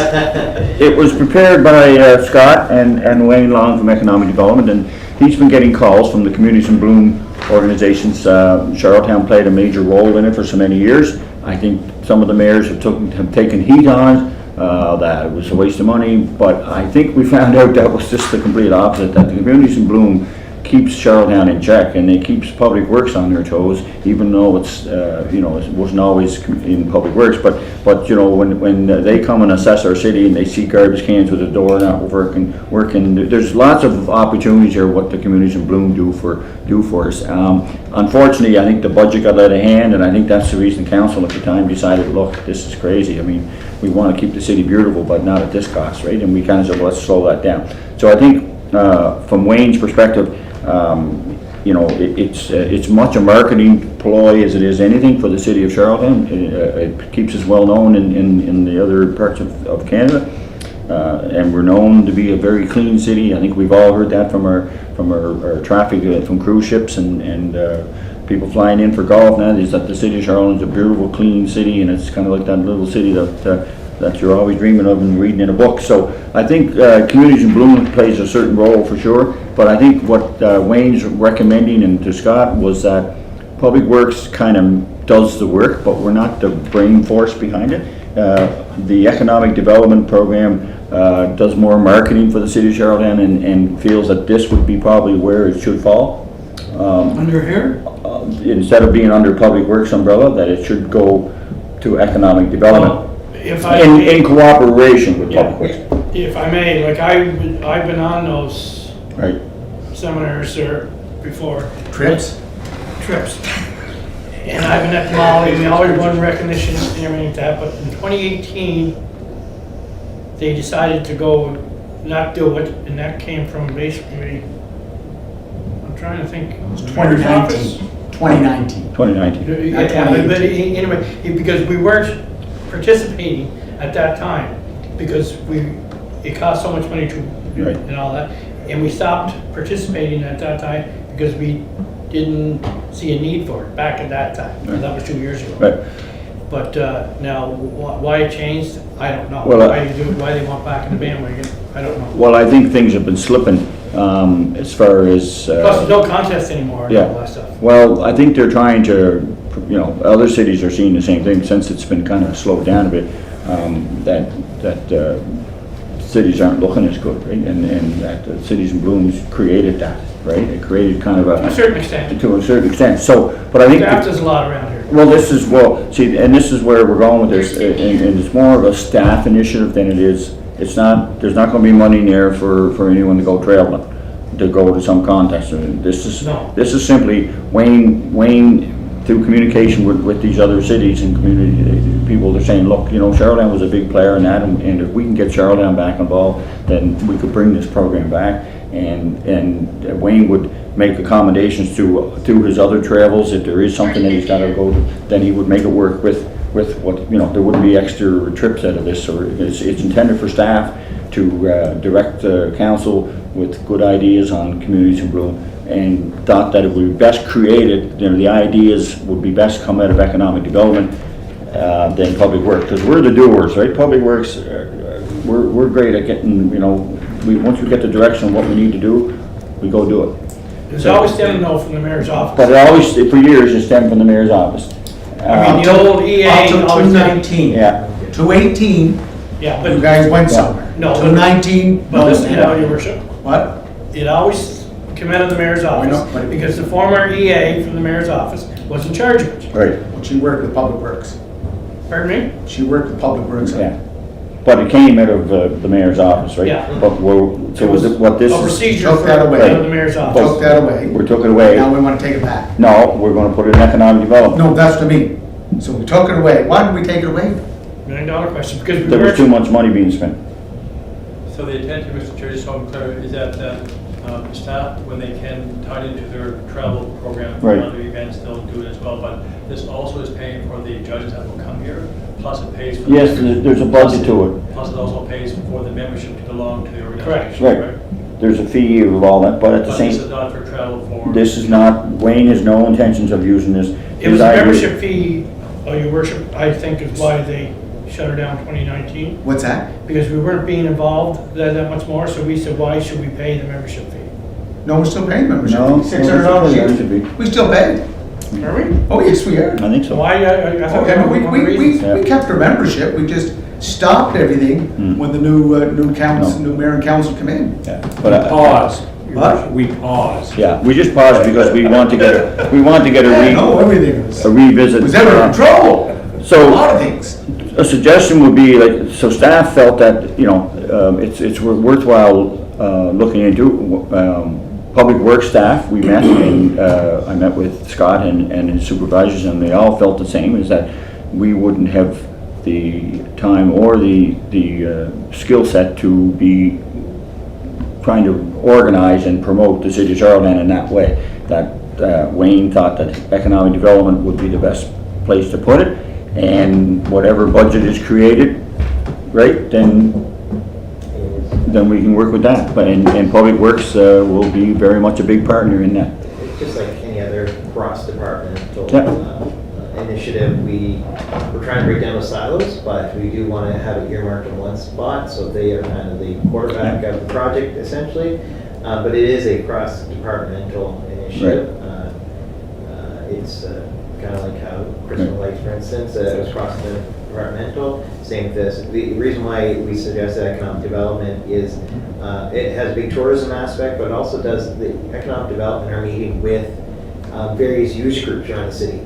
Speaker 2: It was prepared by Scott and Wayne Long from Economic Development, and he's been getting calls from the Communities in Bloom organizations. Charlottetown played a major role in it for so many years. I think some of the mayors have taken heat on it, that it was a waste of money, but I think we found out that was just the complete opposite, that the Communities in Bloom keeps Charlottetown in check, and it keeps Public Works on their toes, even though it's, you know, it wasn't always in Public Works, but you know, when they come and assess our city and they see garbage cans with the door not working, there's lots of opportunities here what the communities in Bloom do for us. Unfortunately, I think the budget got out of hand, and I think that's the reason council at the time decided, look, this is crazy. I mean, we want to keep the city beautiful, but not at this cost, right? And we kind of said, well, let's slow that down. So I think from Wayne's perspective, you know, it's much a marketing ploy as it is anything for the city of Charlottetown. It keeps us well known in the other parts of Canada, and we're known to be a very clean city. I think we've all heard that from our traffic from cruise ships and people flying in for golf now, is that the city of Charlotte is a beautiful, clean city, and it's kind of like that little city that you're always dreaming of and reading in a book. So I think Communities in Bloom plays a certain role for sure, but I think what Wayne's recommending and to Scott was that Public Works kind of does the work, but we're not the brain force behind it. The Economic Development Program does more marketing for the city of Charlottetown and feels that this would be probably where it should fall.
Speaker 6: Under here?
Speaker 2: Instead of being under Public Works umbrella, that it should go to economic development
Speaker 6: If I
Speaker 2: in cooperation with Public Works.
Speaker 6: If I may, like I've been on those
Speaker 2: Right.
Speaker 6: seminars there before.
Speaker 3: Trips?
Speaker 6: Trips. And I've been at Molly, and we always won recognition and everything like that, but in 2018, they decided to go not do it, and that came from basically, I'm trying to think.
Speaker 3: It was 2019. 2019.
Speaker 2: 2019.
Speaker 6: Yeah, but anyway, because we weren't participating at that time, because it cost so much money to,
Speaker 2: Right.
Speaker 6: and all that, and we stopped participating at that time because we didn't see a need for it back at that time.
Speaker 2: Right.
Speaker 6: That was 2 years ago.
Speaker 2: Right.
Speaker 6: But now, why it changed, I don't know.
Speaker 2: Well,
Speaker 6: Why they went back in the bandwagon, I don't know.
Speaker 2: Well, I think things have been slipping as far as.
Speaker 6: Plus, there's no contest anymore and
Speaker 2: Yeah.
Speaker 6: all that stuff.
Speaker 2: Well, I think they're trying to, you know, other cities are seeing the same thing since it's been kind of slowed down a bit, that cities aren't looking as good, right? And that Cities in Blooms created that, right? It created kind of
Speaker 6: To a certain extent.
Speaker 2: to a certain extent. So, but I think.
Speaker 6: Craft is a lot around here.
Speaker 2: Well, see, and this is where we're going with this, and it's more of a staff initiative than it is, there's not gonna be money in there for anyone to go traveling, to go to some contest. This is simply Wayne, through communication with these other cities and community people, they're saying, look, you know, Charlottetown was a big player in that, and if we can get Charlottetown back involved, then we could bring this program back, and Wayne would make accommodations to his other travels. If there is something that he's got to go to, then he would make it work with what, you know, there wouldn't be extra trips out of this. Or it's intended for staff to direct council with good ideas on Communities in Bloom, and thought that it would be best created, you know, the ideas would be best come out of economic development than Public Works, because we're the doers, right? Public Works, we're great at getting, you know, once we get the direction of what we need to do, we go do it.
Speaker 6: There's always stemmed though from the mayor's office.
Speaker 2: But it always, for years, it stemmed from the mayor's office.
Speaker 6: I mean, the old EA
Speaker 3: Up to
Speaker 6: always said,
Speaker 3: 2019.
Speaker 2: Yeah.
Speaker 3: 2018,
Speaker 6: yeah,
Speaker 3: you
Speaker 6: but,
Speaker 3: guys went somewhere.
Speaker 6: No.
Speaker 3: To 19,
Speaker 6: but
Speaker 3: no.
Speaker 6: listen, your worship,
Speaker 3: What?
Speaker 6: it always came out of the mayor's
Speaker 3: Why not?
Speaker 6: office,
Speaker 3: But-
Speaker 6: because the former EA from the mayor's office was in charge of it.
Speaker 2: Right,
Speaker 3: Well, she worked with Public Works.
Speaker 6: Pardon me?
Speaker 3: She worked with Public Works.
Speaker 2: yeah. But it came out of the mayor's office, right?
Speaker 6: Yeah.
Speaker 2: But so was it, what this
Speaker 6: A
Speaker 2: is,
Speaker 6: procedure
Speaker 3: Took
Speaker 6: for
Speaker 3: that
Speaker 6: out
Speaker 3: away.
Speaker 6: of the mayor's office.
Speaker 3: Took that away.
Speaker 2: we took it away.
Speaker 3: Now we want to take it back.
Speaker 2: No, we're gonna put it in economic development.
Speaker 3: No, that's what I mean. So we took it away. Why did we take it away?
Speaker 6: $1 million question, because we
Speaker 2: There was too
Speaker 6: weren't,
Speaker 2: much money being spent.
Speaker 1: So the intent here, Mr. Chair, just so I'm clear, is that staff, when they can tie it into their travel program for
Speaker 2: Right.
Speaker 1: other events, they'll do it as well. But this also is paying for the judges that will come here, plus it pays for.
Speaker 2: Yes, there's a budget to it.
Speaker 1: Plus it also pays for the membership to belong to the
Speaker 6: Correct.
Speaker 1: organization.
Speaker 2: Right. There's a fee of all that, but at the
Speaker 1: But this is
Speaker 2: same,
Speaker 1: not for travel for.
Speaker 2: this is not, Wayne has no intentions of using this.
Speaker 6: it was a membership fee, your worship, I think is why they shut her down 2019.
Speaker 3: What's that?
Speaker 6: Because we weren't being involved that much more, so we said, why should we pay the membership fee?
Speaker 3: No, we're still paying membership.
Speaker 2: No,
Speaker 3: $600 a
Speaker 2: it should
Speaker 3: year.
Speaker 2: be.
Speaker 3: We still pay.
Speaker 6: Are we?
Speaker 3: Oh, yes, we are.
Speaker 2: I think
Speaker 6: So
Speaker 2: so.
Speaker 6: why, I
Speaker 3: Oh,
Speaker 6: thought
Speaker 3: yeah,
Speaker 6: that was one of the reasons.
Speaker 3: we kept our membership. We just stopped everything when the new council, new mayor and council come in.
Speaker 2: Yeah, but
Speaker 5: Pause.
Speaker 3: What?
Speaker 5: We pause.
Speaker 2: Yeah, we just paused because we want to get
Speaker 3: I know everything was,
Speaker 2: a revisit.
Speaker 3: was under control. A
Speaker 2: So-
Speaker 3: lot of things.
Speaker 2: A suggestion would be, like, so staff felt that, you know, it's worthwhile looking into. Public Works staff, we met, and I met with Scott and his supervisors, and they all felt the same, is that we wouldn't have the time or the skill set to be trying to organize and promote the city of Charlottetown in that way. That Wayne thought that economic development would be the best place to put it, and whatever budget is created, right, then we can work with that. But, and Public Works will be very much a big partner in that.
Speaker 4: It's just like any other cross-departmental
Speaker 2: Yeah.
Speaker 4: initiative. We're trying to break down the silos, but we do want to have it earmarked in one spot, so they are kind of the quarterback of the project, essentially. But it is a cross-departmental initiative. It's kind of like how Crystal Lakes, for instance, was cross-departmental. Same with this. The reason why we suggested economic development is it has a big tourism aspect, but it also does the economic development are meeting with various user groups around the city.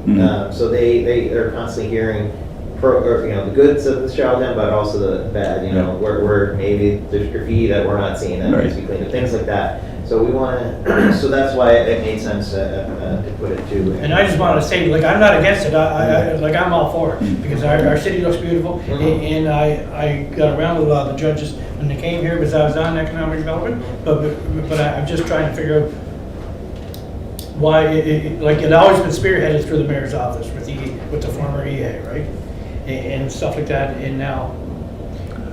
Speaker 4: So they are constantly hearing the goods of the Charlottetown, but also the bad, where maybe there's graffiti that we're not seeing that needs to be cleaned up, things like that. So we want to, so that's why it made sense to put it to.
Speaker 6: And I just wanted to say, like, I'm not against it, I'm all for it, because our city looks beautiful, and I got around with a lot of the judges when they came here, because I was on economic development, but I'm just trying to figure out why, it always been spearheaded through the mayor's office with the former EA, right? And stuff like that, and now,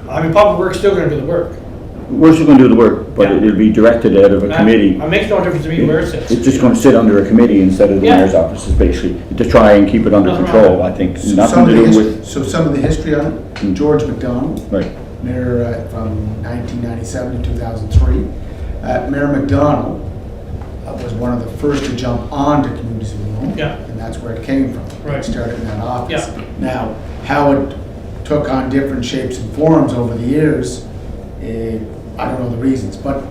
Speaker 6: Public Works still gonna do the work.
Speaker 2: We're still gonna do the work, but
Speaker 6: Yeah.
Speaker 2: it'll be directed out of a committee.
Speaker 6: It makes no difference to me where it sits.
Speaker 2: It's just gonna sit under a committee instead of the
Speaker 6: Yeah.
Speaker 2: mayor's office, is basically, to try and keep it under
Speaker 6: Nothing
Speaker 2: control,
Speaker 6: wrong.
Speaker 2: I think.
Speaker 3: So
Speaker 2: Nothing to do with,
Speaker 3: some of the history on it, George McDonald,
Speaker 2: right,
Speaker 3: Mayor from 1997 to 2003. Mayor McDonald was one of the first to jump onto community zone.
Speaker 6: Yeah.
Speaker 3: And that's where it came from.
Speaker 6: Right.
Speaker 3: It started in that office.
Speaker 6: Yeah.
Speaker 3: Now, how it took on different shapes and forms over the years, I don't know the reasons. But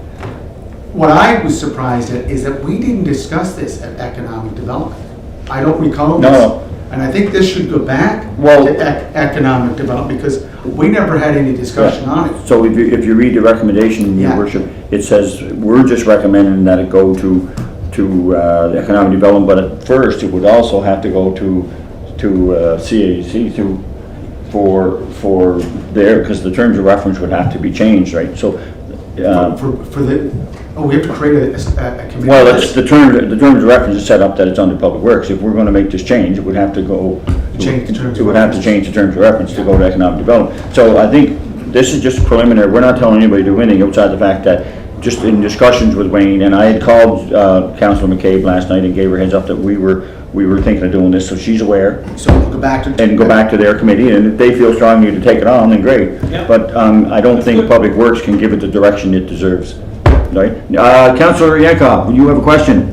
Speaker 3: what I was surprised at is that we didn't discuss this at economic development. I don't recall this.
Speaker 2: No.
Speaker 3: And I think this should go back
Speaker 2: Well-
Speaker 3: to economic development, because we never had any discussion on it.
Speaker 2: so if you read the recommendation, your
Speaker 3: Yeah.
Speaker 2: worship, it says, we're just recommending that it go to the economic development, but at first, it would also have to go to CAC for there, because the terms of reference would have to be changed, right? So,
Speaker 3: For the, we have to create a committee.
Speaker 2: well, it's the terms of reference is set up that it's under Public Works. If we're gonna make this change, it would have to go.
Speaker 3: Change the terms
Speaker 2: It
Speaker 3: of
Speaker 2: would have to
Speaker 3: reference.
Speaker 2: change the terms of reference to go to economic development. So I think this is just preliminary. We're not telling anybody to do anything outside the fact that, just in discussions with Wayne, and I had called Councilor McCabe last night and gave her heads up that we were thinking of doing this, so she's aware.
Speaker 3: So we'll go back to.
Speaker 2: And go back to their committee, and if they feel strongly to take it on, then great.
Speaker 6: Yeah.
Speaker 2: But I don't think Public Works can give it the direction it deserves, right? Councilor Yankoff, you have a question?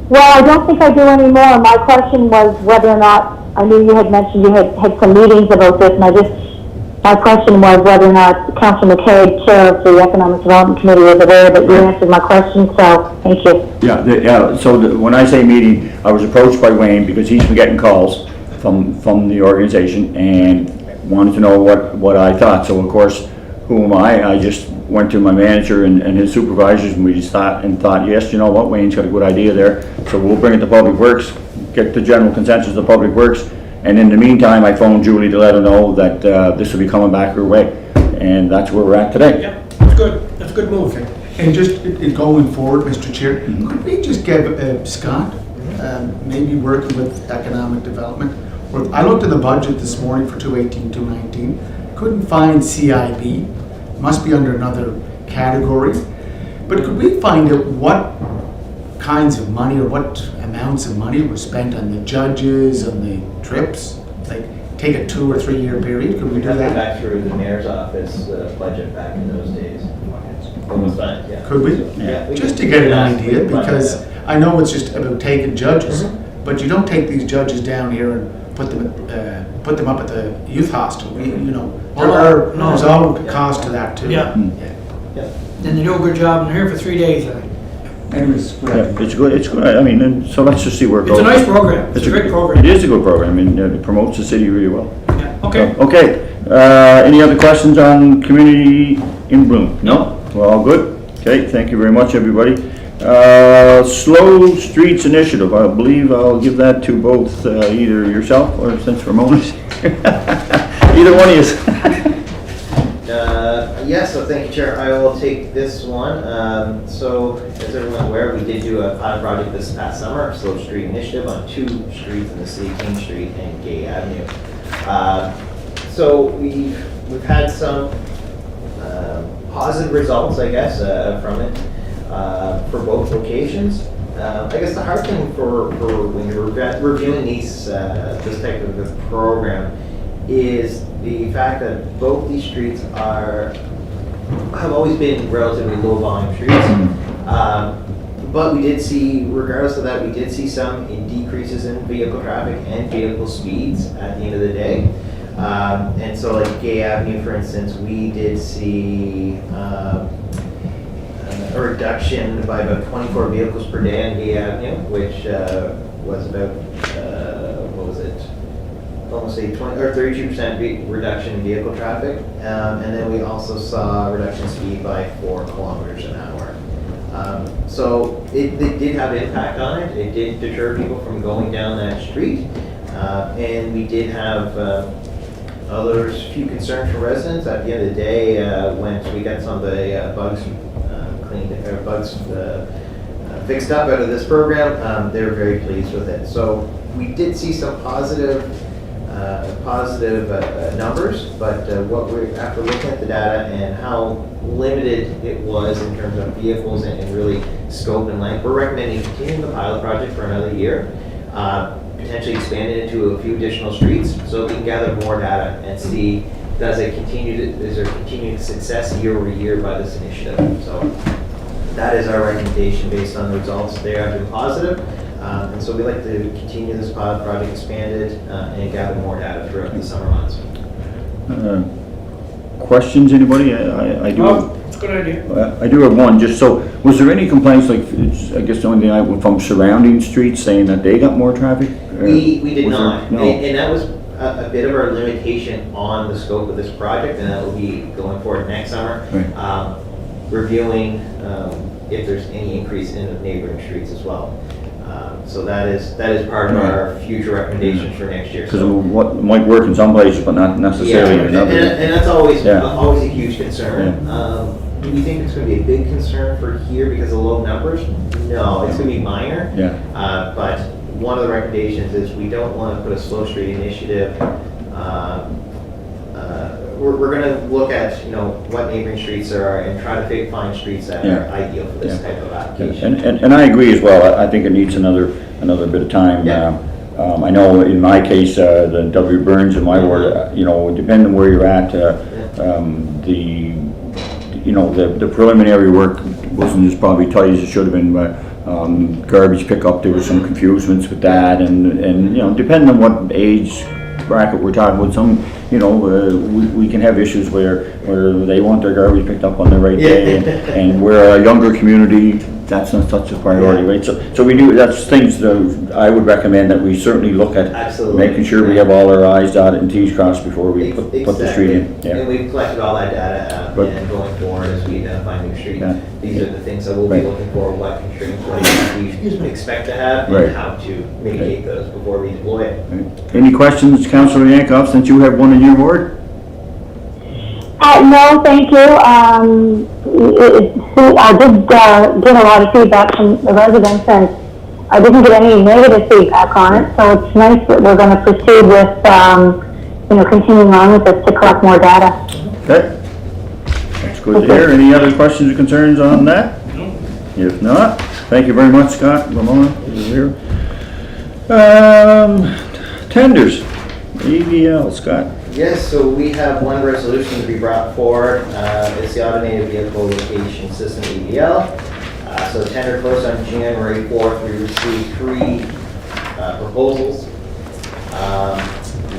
Speaker 7: Well, I don't think I do anymore. My question was whether or not, I knew you had mentioned you had some meetings about this, and my question was whether or not Councilor McCabe, Chair of the Economic Development Committee, was aware, but you answered my question, so thank you.
Speaker 2: Yeah, so when I say meeting, I was approached by Wayne because he's been getting calls from the organization and wanted to know what I thought. So of course, who am I? I just went to my manager and his supervisors, and we just thought, yes, you know what, Wayne's got a good idea there. So we'll bring it to Public Works, get the general consensus of Public Works. And in the meantime, I phoned Julie to let her know that this will be coming back her way. And that's where we're at today.
Speaker 6: Yeah, that's good. That's a good move.
Speaker 3: And just going forward, Mr. Chair, could we just give Scott, maybe working with economic development? I looked at the budget this morning for 2018, 2019, couldn't find CIB, must be under another category. But could we find out what kinds of money or what amounts of money were spent on the judges, on the trips? Like, take a 2 or 3 year period, could we do
Speaker 4: Have to go
Speaker 3: that?
Speaker 4: back through the mayor's office budget back in those days. Almost fine, yeah.
Speaker 3: Could we?
Speaker 4: Yeah.
Speaker 3: Just to get an idea, because I know it's just about taking judges, but you don't take these judges down here and put them up at the youth hostel. There's all cost to that too.
Speaker 6: Yeah. And they do a good job, and they're here for 3 days, I think.
Speaker 3: Anyways, go
Speaker 2: Yeah,
Speaker 3: ahead.
Speaker 2: it's good, I mean, and so let's just see where it
Speaker 6: It's
Speaker 2: goes.
Speaker 6: a nice program, it's a great program.
Speaker 2: It is a good program, I mean, it promotes the city really well.
Speaker 6: Yeah, okay.
Speaker 2: Okay, any other questions on Community in Bloom? No? We're all good? Okay, thank you very much, everybody. Slow Streets Initiative, I believe I'll give that to both either yourself or since Ramona's. Either one of you.
Speaker 4: Yes, so thank you, Chair. I will take this one. So, as everyone's aware, we did do a pilot project this past summer, Slow Street Initiative, on 2 streets in the city, King Street and Gay Avenue. So we've had some positive results, I guess, from it for both locations. I guess the hard thing for when you're reviewing these this type of a program is the fact that both these streets have always been relatively low volume streets. But we did see, regardless of that, we did see some decreases in vehicle traffic and vehicle speeds at the end of the day. And so like Gay Avenue, for instance, we did see a reduction by about 24 vehicles per day on Gay Avenue, which was about, what was it? Almost a 20 or 32% reduction in vehicle traffic. And then we also saw a reduction in speed by 4 kilometers an hour. So it did have an impact on it. It did deter people from going down that street. And we did have there's a few concerns from residents. At the end of the day, once we got some of the bugs cleaned, or bugs fixed up out of this program, they were very pleased with it. So we did see some positive numbers, but after looking at the data and how limited it was in terms of vehicles and really scope and length, we're recommending continuing the pilot project for another year, potentially expand it into a few additional streets so we can gather more data and see is there continued success year over year by this initiative. So that is our recommendation based on the results. They have been positive. And so we'd like to continue this pilot project, expand it, and gather more data throughout the summer months.
Speaker 2: Questions, anybody? I do.
Speaker 6: Oh, it's a good idea.
Speaker 2: I do have one, just so, was there any complaints, like, I guess the only thing from surrounding streets saying that they got more traffic?
Speaker 4: We did not.
Speaker 2: No.
Speaker 4: And that was a bit of our limitation on the scope of this project, and that will be going forward next summer.
Speaker 2: Right.
Speaker 4: Reviewing if there's any increase in the neighboring streets as well. So that is part of our future recommendations for next year.
Speaker 2: Because
Speaker 4: So,
Speaker 2: what might work in some places, but not necessarily in
Speaker 4: and
Speaker 2: another.
Speaker 4: that's always
Speaker 2: Yeah.
Speaker 4: always a huge concern. Do we think it's going to be a big concern for here because of low numbers? No, it's going to be minor.
Speaker 2: Yeah.
Speaker 4: But one of the recommendations is we don't want to put a slow street initiative. We're going to look at what neighboring streets there are and try to find streets that are ideal for this type of application.
Speaker 2: And I agree as well. I think it needs another bit of time.
Speaker 4: Yeah.
Speaker 2: I know in my case, the W. Burns in my ward, depending on where you're at, the preliminary work wasn't as probably tight as it should have been. But garbage pickup, there was some confusements with that, and depending on what age bracket we're talking about, some we can have issues where they want their garbage picked up on the right day, and we're a younger community, that's not such a priority, right? So we do, that's things that I would recommend that we certainly look at.
Speaker 4: Absolutely.
Speaker 2: Making sure we have all our I's dotted and T's crossed before we put the street in.
Speaker 4: And we've collected all that data, and going forward as we identify new streets, these are the things that we'll be looking for, what constraints we expect to have, and how to mitigate those before we deploy it.
Speaker 2: Any questions, Councillor Yankoff, since you have one in your ward?
Speaker 7: No, thank you. I did get a lot of feedback from the residents, and I didn't get any negative feedback on it, so it's nice that we're going to proceed with, continuing on with this to collect more data.
Speaker 2: Okay. That's good to hear. Any other questions or concerns on that?
Speaker 6: No.
Speaker 2: If not, thank you very much, Scott, Ramona, you're here. Tenders, AVL, Scott.
Speaker 4: Yes, so we have one resolution to be brought forward. It's the Automated Vehicle Location System, AVL. So the tender closed on January 4th. We received 3 proposals.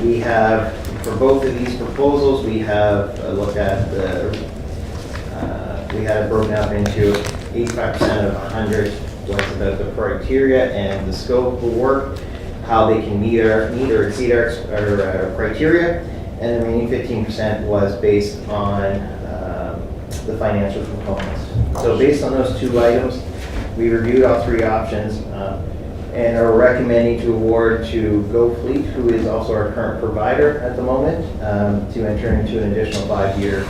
Speaker 4: We have, for both of these proposals, we have a look at the we had it broken up into 85% of 100 was about the criteria and the scope of work, how they can meet or exceed our criteria, and the remaining 15% was based on the financial components. So based on those two items, we reviewed all three options and are recommending to award to Go Fleet, who is also our current provider at the moment, to enter into an additional 5-year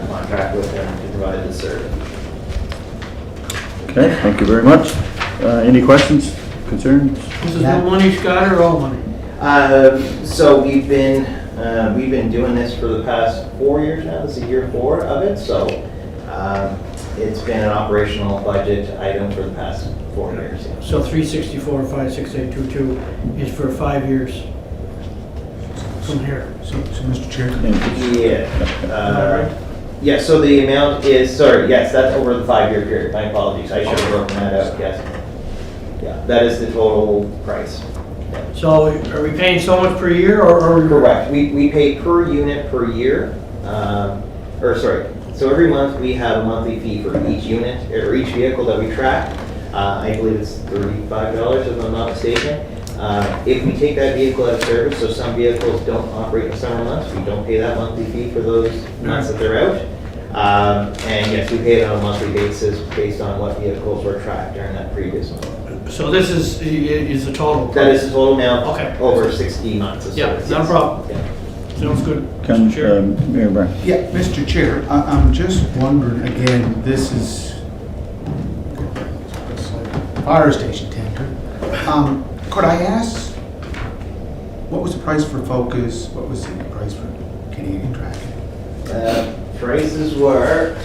Speaker 4: contract with them to provide the service.
Speaker 2: Okay, thank you very much. Any questions, concerns?
Speaker 6: This is no money, Scott, or all money?
Speaker 4: So we've been doing this for the past 4 years now. This is year 4 of it. So it's been an operational budget item for the past 4 years.
Speaker 6: So 364, 56822 is for 5 years from here.
Speaker 3: So, Mr. Chair,
Speaker 4: Yeah. Yeah, so the amount is, sorry, yes, that's over the 5-year period. My apologies. I should have broken that out, yes. Yeah, that is the total price.
Speaker 6: So are we paying so much per year or?
Speaker 4: Correct. We pay per unit per year. So every month we have a monthly fee for each unit or each vehicle that we track. I believe it's $35 if I'm not mistaken. If we take that vehicle out of service, so some vehicles don't operate in the summer months, we don't pay that monthly fee for those months that they're out. And yes, we pay it on a monthly basis based on what vehicles were tracked during that previous month.
Speaker 6: So this is the total?
Speaker 4: That is the total amount
Speaker 6: Okay.
Speaker 4: over 60 months. Of
Speaker 6: Yeah,
Speaker 4: service,
Speaker 6: not a
Speaker 4: yes.
Speaker 6: problem.
Speaker 4: Yeah.
Speaker 6: Sounds good.
Speaker 2: Can,
Speaker 6: Sure.
Speaker 2: Mayor Brown?
Speaker 3: yeah, Mr. Chair, I'm just wondering, again, this is fire station tender. Could I ask, what was the price for Focus? What was the price for Canadian Tracking?
Speaker 4: Prices were,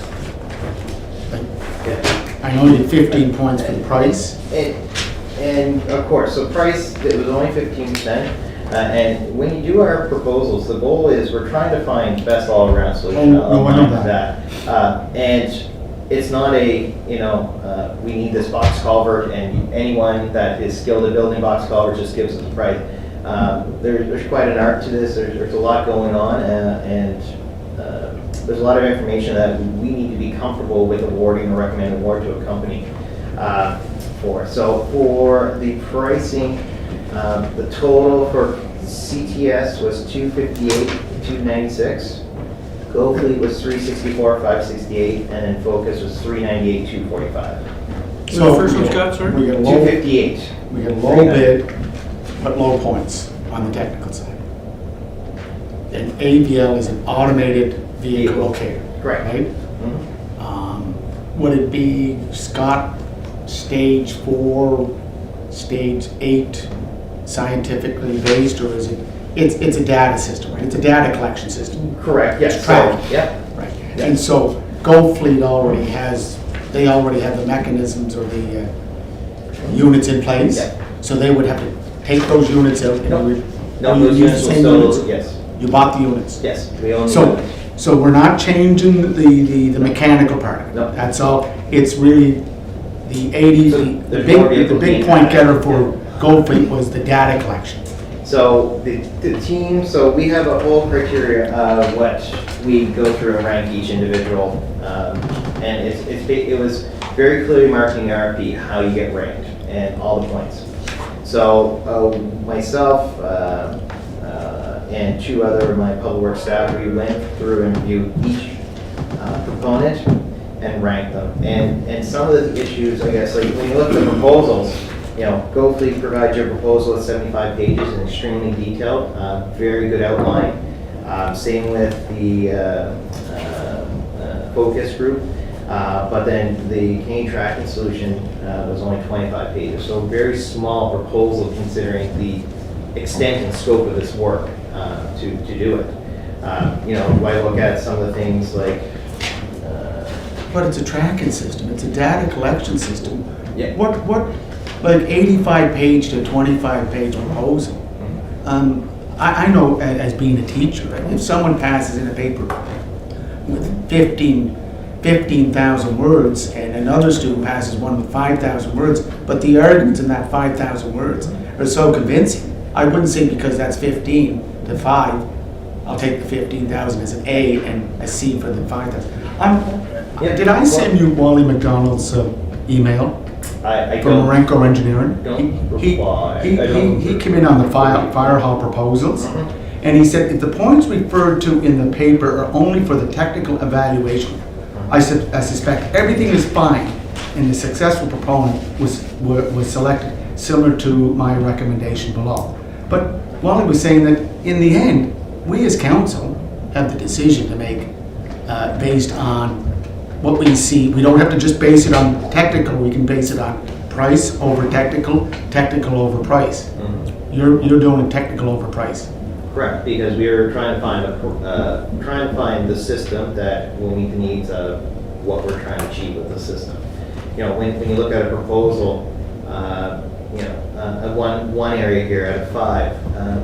Speaker 3: I know you did 15 points for the price.
Speaker 4: and of course, so price, it was only 15%. And when you do our proposals, the goal is we're trying to find best all-around solution.
Speaker 3: Oh, no, I know
Speaker 4: aligned with that. And it's not a, we need this box culvert, and anyone that is skilled at building box culverts just gives us the price. There's quite an art to this. There's a lot going on, and there's a lot of information that we need to be comfortable with awarding or recommend award to a company for. So for the pricing, the total for CTS was $258,296. Go Fleet was $364,568, and then Focus was $398,245.
Speaker 6: So the first one, Scott, sorry?
Speaker 3: We got a low,
Speaker 4: $258.
Speaker 3: we got a low bid, but low points on the technical side. And AVL is an automated vehicle locator,
Speaker 4: Correct.
Speaker 3: right?
Speaker 4: Mhm.
Speaker 3: Would it be, Scott, stage 4, stage 8 scientifically based, or is it, it's a data system, right? It's a data collection system.
Speaker 4: Correct, yes.
Speaker 3: It's tracking.
Speaker 4: Yep.
Speaker 3: Right. And so Go Fleet already have the mechanisms or the units in place.
Speaker 4: Yeah.
Speaker 3: So they would have to take those units out and
Speaker 4: No.
Speaker 3: we.
Speaker 4: No,
Speaker 3: you
Speaker 4: those
Speaker 3: use
Speaker 4: units
Speaker 3: the
Speaker 4: will
Speaker 3: same
Speaker 4: still,
Speaker 3: units?
Speaker 4: yes,
Speaker 3: You bought the units?
Speaker 4: yes, we own the
Speaker 3: So,
Speaker 4: units.
Speaker 3: so we're not changing the mechanical part of it?
Speaker 4: No.
Speaker 3: That's all, it's really the 80,
Speaker 4: So
Speaker 3: the
Speaker 4: there's more
Speaker 3: big
Speaker 4: vehicles being
Speaker 3: point getter
Speaker 4: added.
Speaker 3: for Go Fleet was the data collection.
Speaker 4: So the team, so we have a whole criteria of what we go through and rank each individual. And it was very clearly marked in the RFP how you get ranked and all the points. So myself and 2 other of my public works staff, we went through and reviewed each proponent and ranked them. And some of the issues, I guess, like when you look at the proposals, Go Fleet provides your proposal at 75 pages and extremely detailed, very good outline. Same with the Focus group, but then the Canadian Tracking Solution was only 25 pages. So very small proposal considering the extent and scope of this work to do it. If I look at some of the things like
Speaker 3: But it's a tracking system, it's a data collection system.
Speaker 4: Yeah.
Speaker 3: What, like 85 page to 25 page proposal? I know as being a teacher, right, if someone passes in a paper with 15,000 words and another student passes one with 5,000 words, but the arguments in that 5,000 words are so convincing, I wouldn't say because that's 15 to 5, I'll take the 15,000 as an A and a C for the 5,000.
Speaker 4: Yeah.
Speaker 3: Did I send you Wally McDonald's email
Speaker 4: I
Speaker 3: from
Speaker 4: don't,
Speaker 3: Marenco Engineering?
Speaker 4: don't
Speaker 3: He
Speaker 4: reply.
Speaker 3: he-
Speaker 4: I don't-
Speaker 3: he came in on the fire hall proposals, and he said, if the points referred to in the paper are only for the technical evaluation, I suspect everything is fine, and the successful proponent was selected, similar to my recommendation below. But Wally was saying that in the end, we as council have the decision to make based on what we see. We don't have to just base it on technical, we can base it on price over technical, technical over price. You're doing a technical over price.
Speaker 4: Correct, because we are trying to find the system that will meet the needs of what we're trying to achieve with the system. You know, when you look at a proposal, one area here out of 5,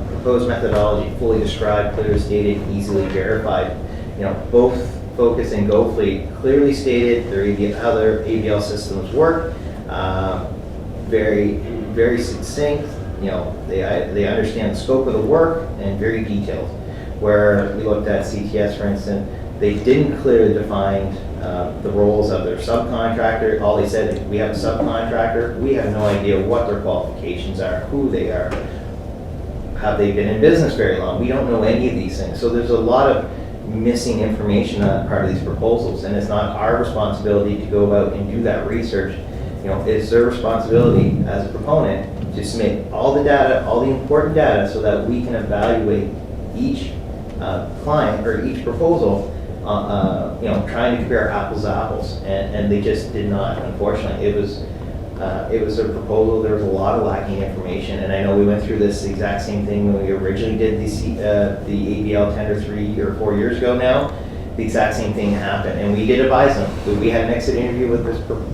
Speaker 4: proposed methodology fully described, clearly stated, easily verified. You know, both Focus and GoFleet clearly stated how their ABL systems work. Very, very succinct. You know, they understand the scope of the work and very detailed. Where we looked at CTS, for instance, they didn't clearly define the roles of their subcontractor. All they said is, we have a subcontractor. We have no idea what their qualifications are, who they are, have they been in business very long. We don't know any of these things. So there's a lot of missing information on part of these proposals, and it's not our responsibility to go about and do that research. You know, it's their responsibility as a proponent to submit all the data, all the important data, so that we can evaluate each client or each proposal, you know, trying to compare apples to apples, and they just did not, unfortunately. It was a proposal, there was a lot of lacking information, and I know we went through this exact same thing when we originally did the ABL tender 3 or 4 years ago now. The exact same thing happened, and we did advise them. We had an exit interview with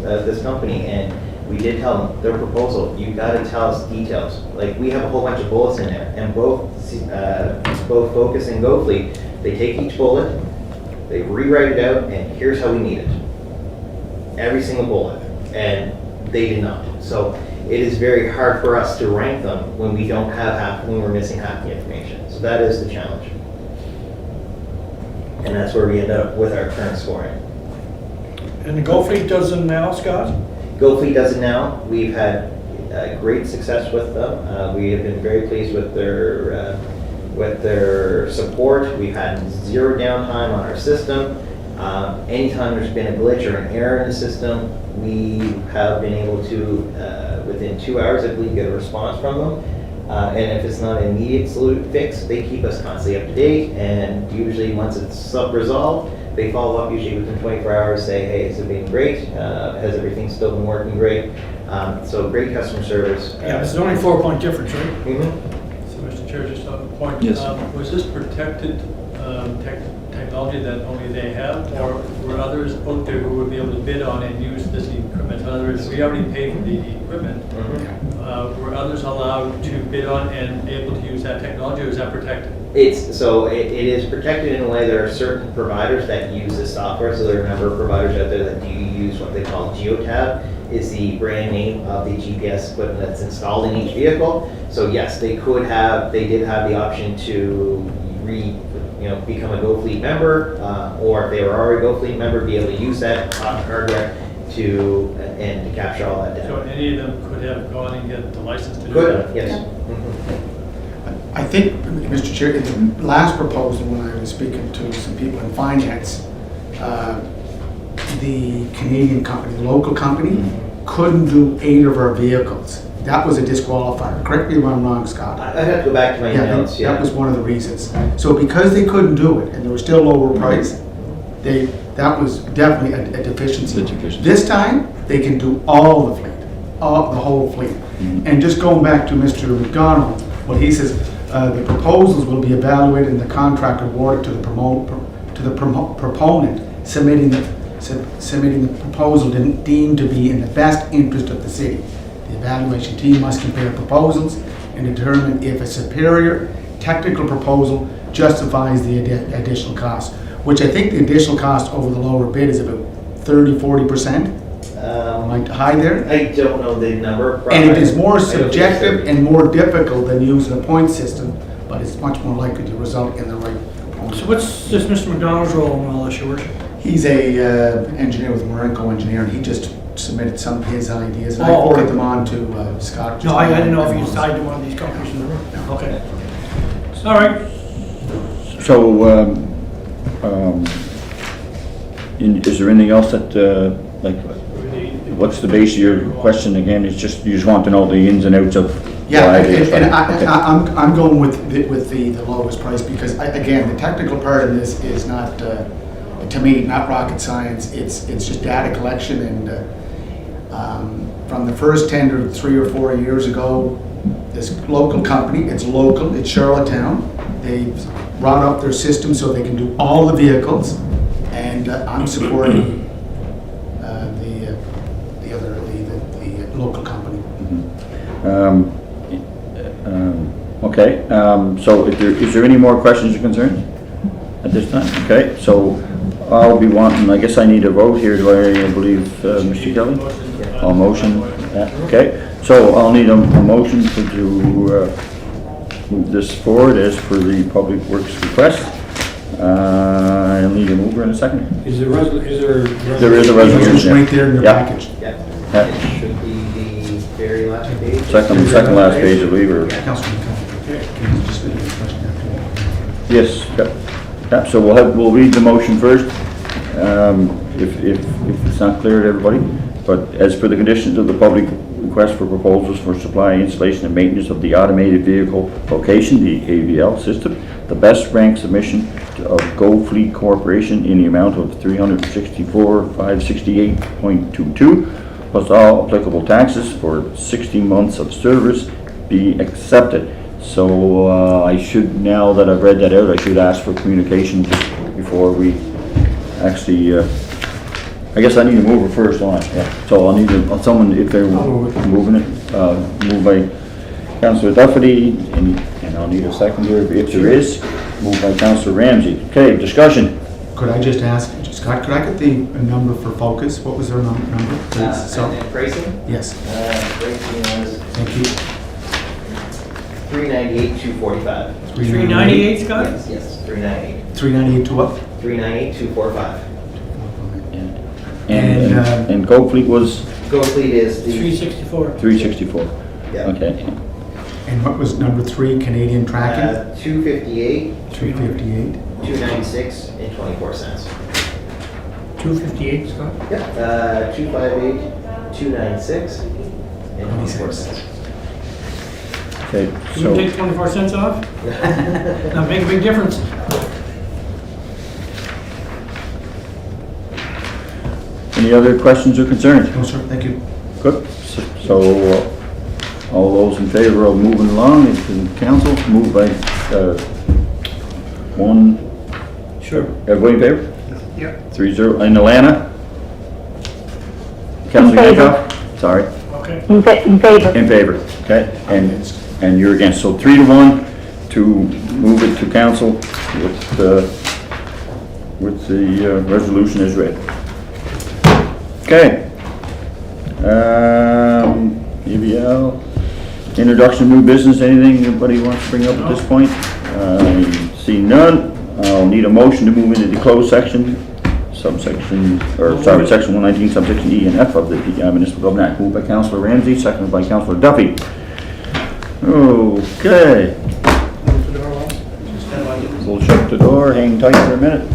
Speaker 4: this company, and we did tell them, their proposal, you gotta tell us details. Like, we have a whole bunch of bullets in there, and both Focus and GoFleet, they take each bullet, they rewrite it out, and here's how we need it. Every single bullet. And they did not. So it is very hard for us to rank them when we don't have when we're missing half the information. So that is the challenge. And that's where we end up with our current scoring.
Speaker 6: And the GoFleet does them now, Scott?
Speaker 4: GoFleet does it now. We've had great success with them. We have been very pleased with their support. We've had 0 downtime on our system. Anytime there's been a glitch or an error in the system, we have been able to, within 2 hours, I believe, get a response from them. And if it's not an immediate fix, they keep us constantly up to date. And usually, once it's resolved, they follow up usually within 24 hours, say, hey, has it been great? Has everything still been working great? So great customer service.
Speaker 6: Yeah, it's only 4-point difference, right?
Speaker 4: Mm-hmm.
Speaker 1: So, Mr. Chair, just on the point.
Speaker 2: Yes.
Speaker 1: Was this protected technology that only they have, or were others out there who would be able to bid on and use this equipment? In other words, we already paid for the equipment. Were others allowed to bid on and able to use that technology, or is that protected?
Speaker 4: It is protected in a way. There are certain providers that use this software, so there are a number of providers out there that do use what they call Geotab, is the brand name of the GPS equipment that's installed in each vehicle. So yes, they did have the option to become a GoFleet member, or if they were already a GoFleet member, be able to use that hardware to capture all that data.
Speaker 1: So any of them could have gone and get the license to do
Speaker 4: Could
Speaker 1: that?
Speaker 4: have, yes.
Speaker 3: I think, Mr. Chair, in the last proposal, when I was speaking to some people in finance, the Canadian company, the local company, couldn't do 8 of our vehicles. That was a disqualifier. Correct me if I'm wrong, Scott.
Speaker 4: I'd have to go back to my notes.
Speaker 3: That was one of the reasons. So because they couldn't do it, and they were still lower price, that was definitely a deficiency. This time, they can do all the fleet, the whole fleet. And just going back to Mr. McDonald, what he says, the proposals will be evaluated and the contract awarded to the proponent submitting the proposal deemed to be in the best interest of the city. The evaluation team must compare proposals and determine if a superior technical proposal justifies the additional cost, which I think the additional cost over the lower bid is about 30–40%. Am I high there?
Speaker 4: I don't know the number.
Speaker 3: And it is more subjective and more difficult than using a point system, but it's much more likely to result in the right proposal.
Speaker 6: So what's this Mr. McDonald's role in all this, your worship?
Speaker 3: He's a engineer with Marenco Engineer, and he just submitted some of his ideas, and I
Speaker 6: Oh,
Speaker 3: forwarded
Speaker 6: okay.
Speaker 3: them on to Scott.
Speaker 6: No, I didn't know if he was tied to one of these companies in the room. Okay. All right.
Speaker 2: So, is there anything else that, like, what's the base of your question again? It's just, you just want to know the ins and outs of
Speaker 3: Yeah,
Speaker 2: why they-
Speaker 3: and
Speaker 2: Okay.
Speaker 3: I'm going with the lowest price, because again, the technical part of this is not, to me, not rocket science. It's just data collection, and from the first tender 3 or 4 years ago, this local company, it's local, it's Charlottetown. They brought up their system so they can do all the vehicles, and I'm supporting the local company.
Speaker 2: Okay, so is there any more questions or concerns at this time? Okay, so I'll be wanting, I guess I need a vote here, do I believe, Mr. Kelly? I'll motion, okay, so I'll need a motion to move this forward as per the Public Works request. I'll need a mover in a second.
Speaker 5: Is there?
Speaker 2: There is a resolution.
Speaker 3: It's right there in your
Speaker 2: Yeah.
Speaker 3: package.
Speaker 4: Yeah,
Speaker 2: Yeah.
Speaker 4: it should be the very last page.
Speaker 2: Second last page, I believe, or?
Speaker 3: Councilman, can you just read the question after?
Speaker 2: Yes, yeah, so we'll read the motion first, if it's not clear to everybody. But as per the conditions of the public request for proposals for supply, installation, and maintenance of the automated vehicle location, the AVL system, the best ranked submission of Go Fleet Corporation in the amount of $364,568.22, plus all applicable taxes for 60 months of service be accepted. So I should, now that I've read that out, I should ask for communication just before we actually, I guess I need a mover first, don't I? Yeah. So I'll need someone, if they're moving it, moved by Councillor Duffy, and I'll need a seconder if there is, moved by Councillor Ramsey. Okay, discussion.
Speaker 3: Could I just ask, Scott, could I get the number for Focus? What was their number, please? So,
Speaker 4: And pricing?
Speaker 3: yes,
Speaker 4: Pricing was
Speaker 3: thank you.
Speaker 4: $398,245.
Speaker 6: 398, Scott?
Speaker 4: Yes, 398.
Speaker 3: 398 to what?
Speaker 4: 398,245.
Speaker 2: And Go Fleet was
Speaker 4: Go Fleet is the.
Speaker 6: 364.
Speaker 2: 364.
Speaker 4: Yeah.
Speaker 2: Okay.
Speaker 3: And what was number 3, Canadian tracking?
Speaker 4: 258,
Speaker 3: 358.
Speaker 4: 296, and 24 cents.
Speaker 5: 258, Scott?
Speaker 4: Yep. 258, 296, and 24 cents.
Speaker 2: Okay,
Speaker 6: Can
Speaker 2: so.
Speaker 6: you take 24 cents off? Not make a big difference.
Speaker 2: Any other questions or concerns?
Speaker 3: No, sir, thank you.
Speaker 2: Good. So, all those in favor of moving along, it's in council, moved by, one.
Speaker 6: Sure.
Speaker 2: Everybody in favor?
Speaker 6: Yep.
Speaker 2: 3-0. In Atlanta? Councilor
Speaker 7: favor.
Speaker 2: Yankoff? Sorry.
Speaker 6: Okay.
Speaker 7: In favor.
Speaker 2: In favor, okay? And you're against. So 3-1 to move it to council with the resolution as read. Okay. EBL, introduction, new business, anything anybody wants to bring up at this point? See none. I'll need a motion to move into the closed section, section 119, subsection E and F of the Municipal Government Act. Moved by Councillor Ramsey, seconded by Councillor Duffy. Okay. We'll shut the door, hang tight for a minute.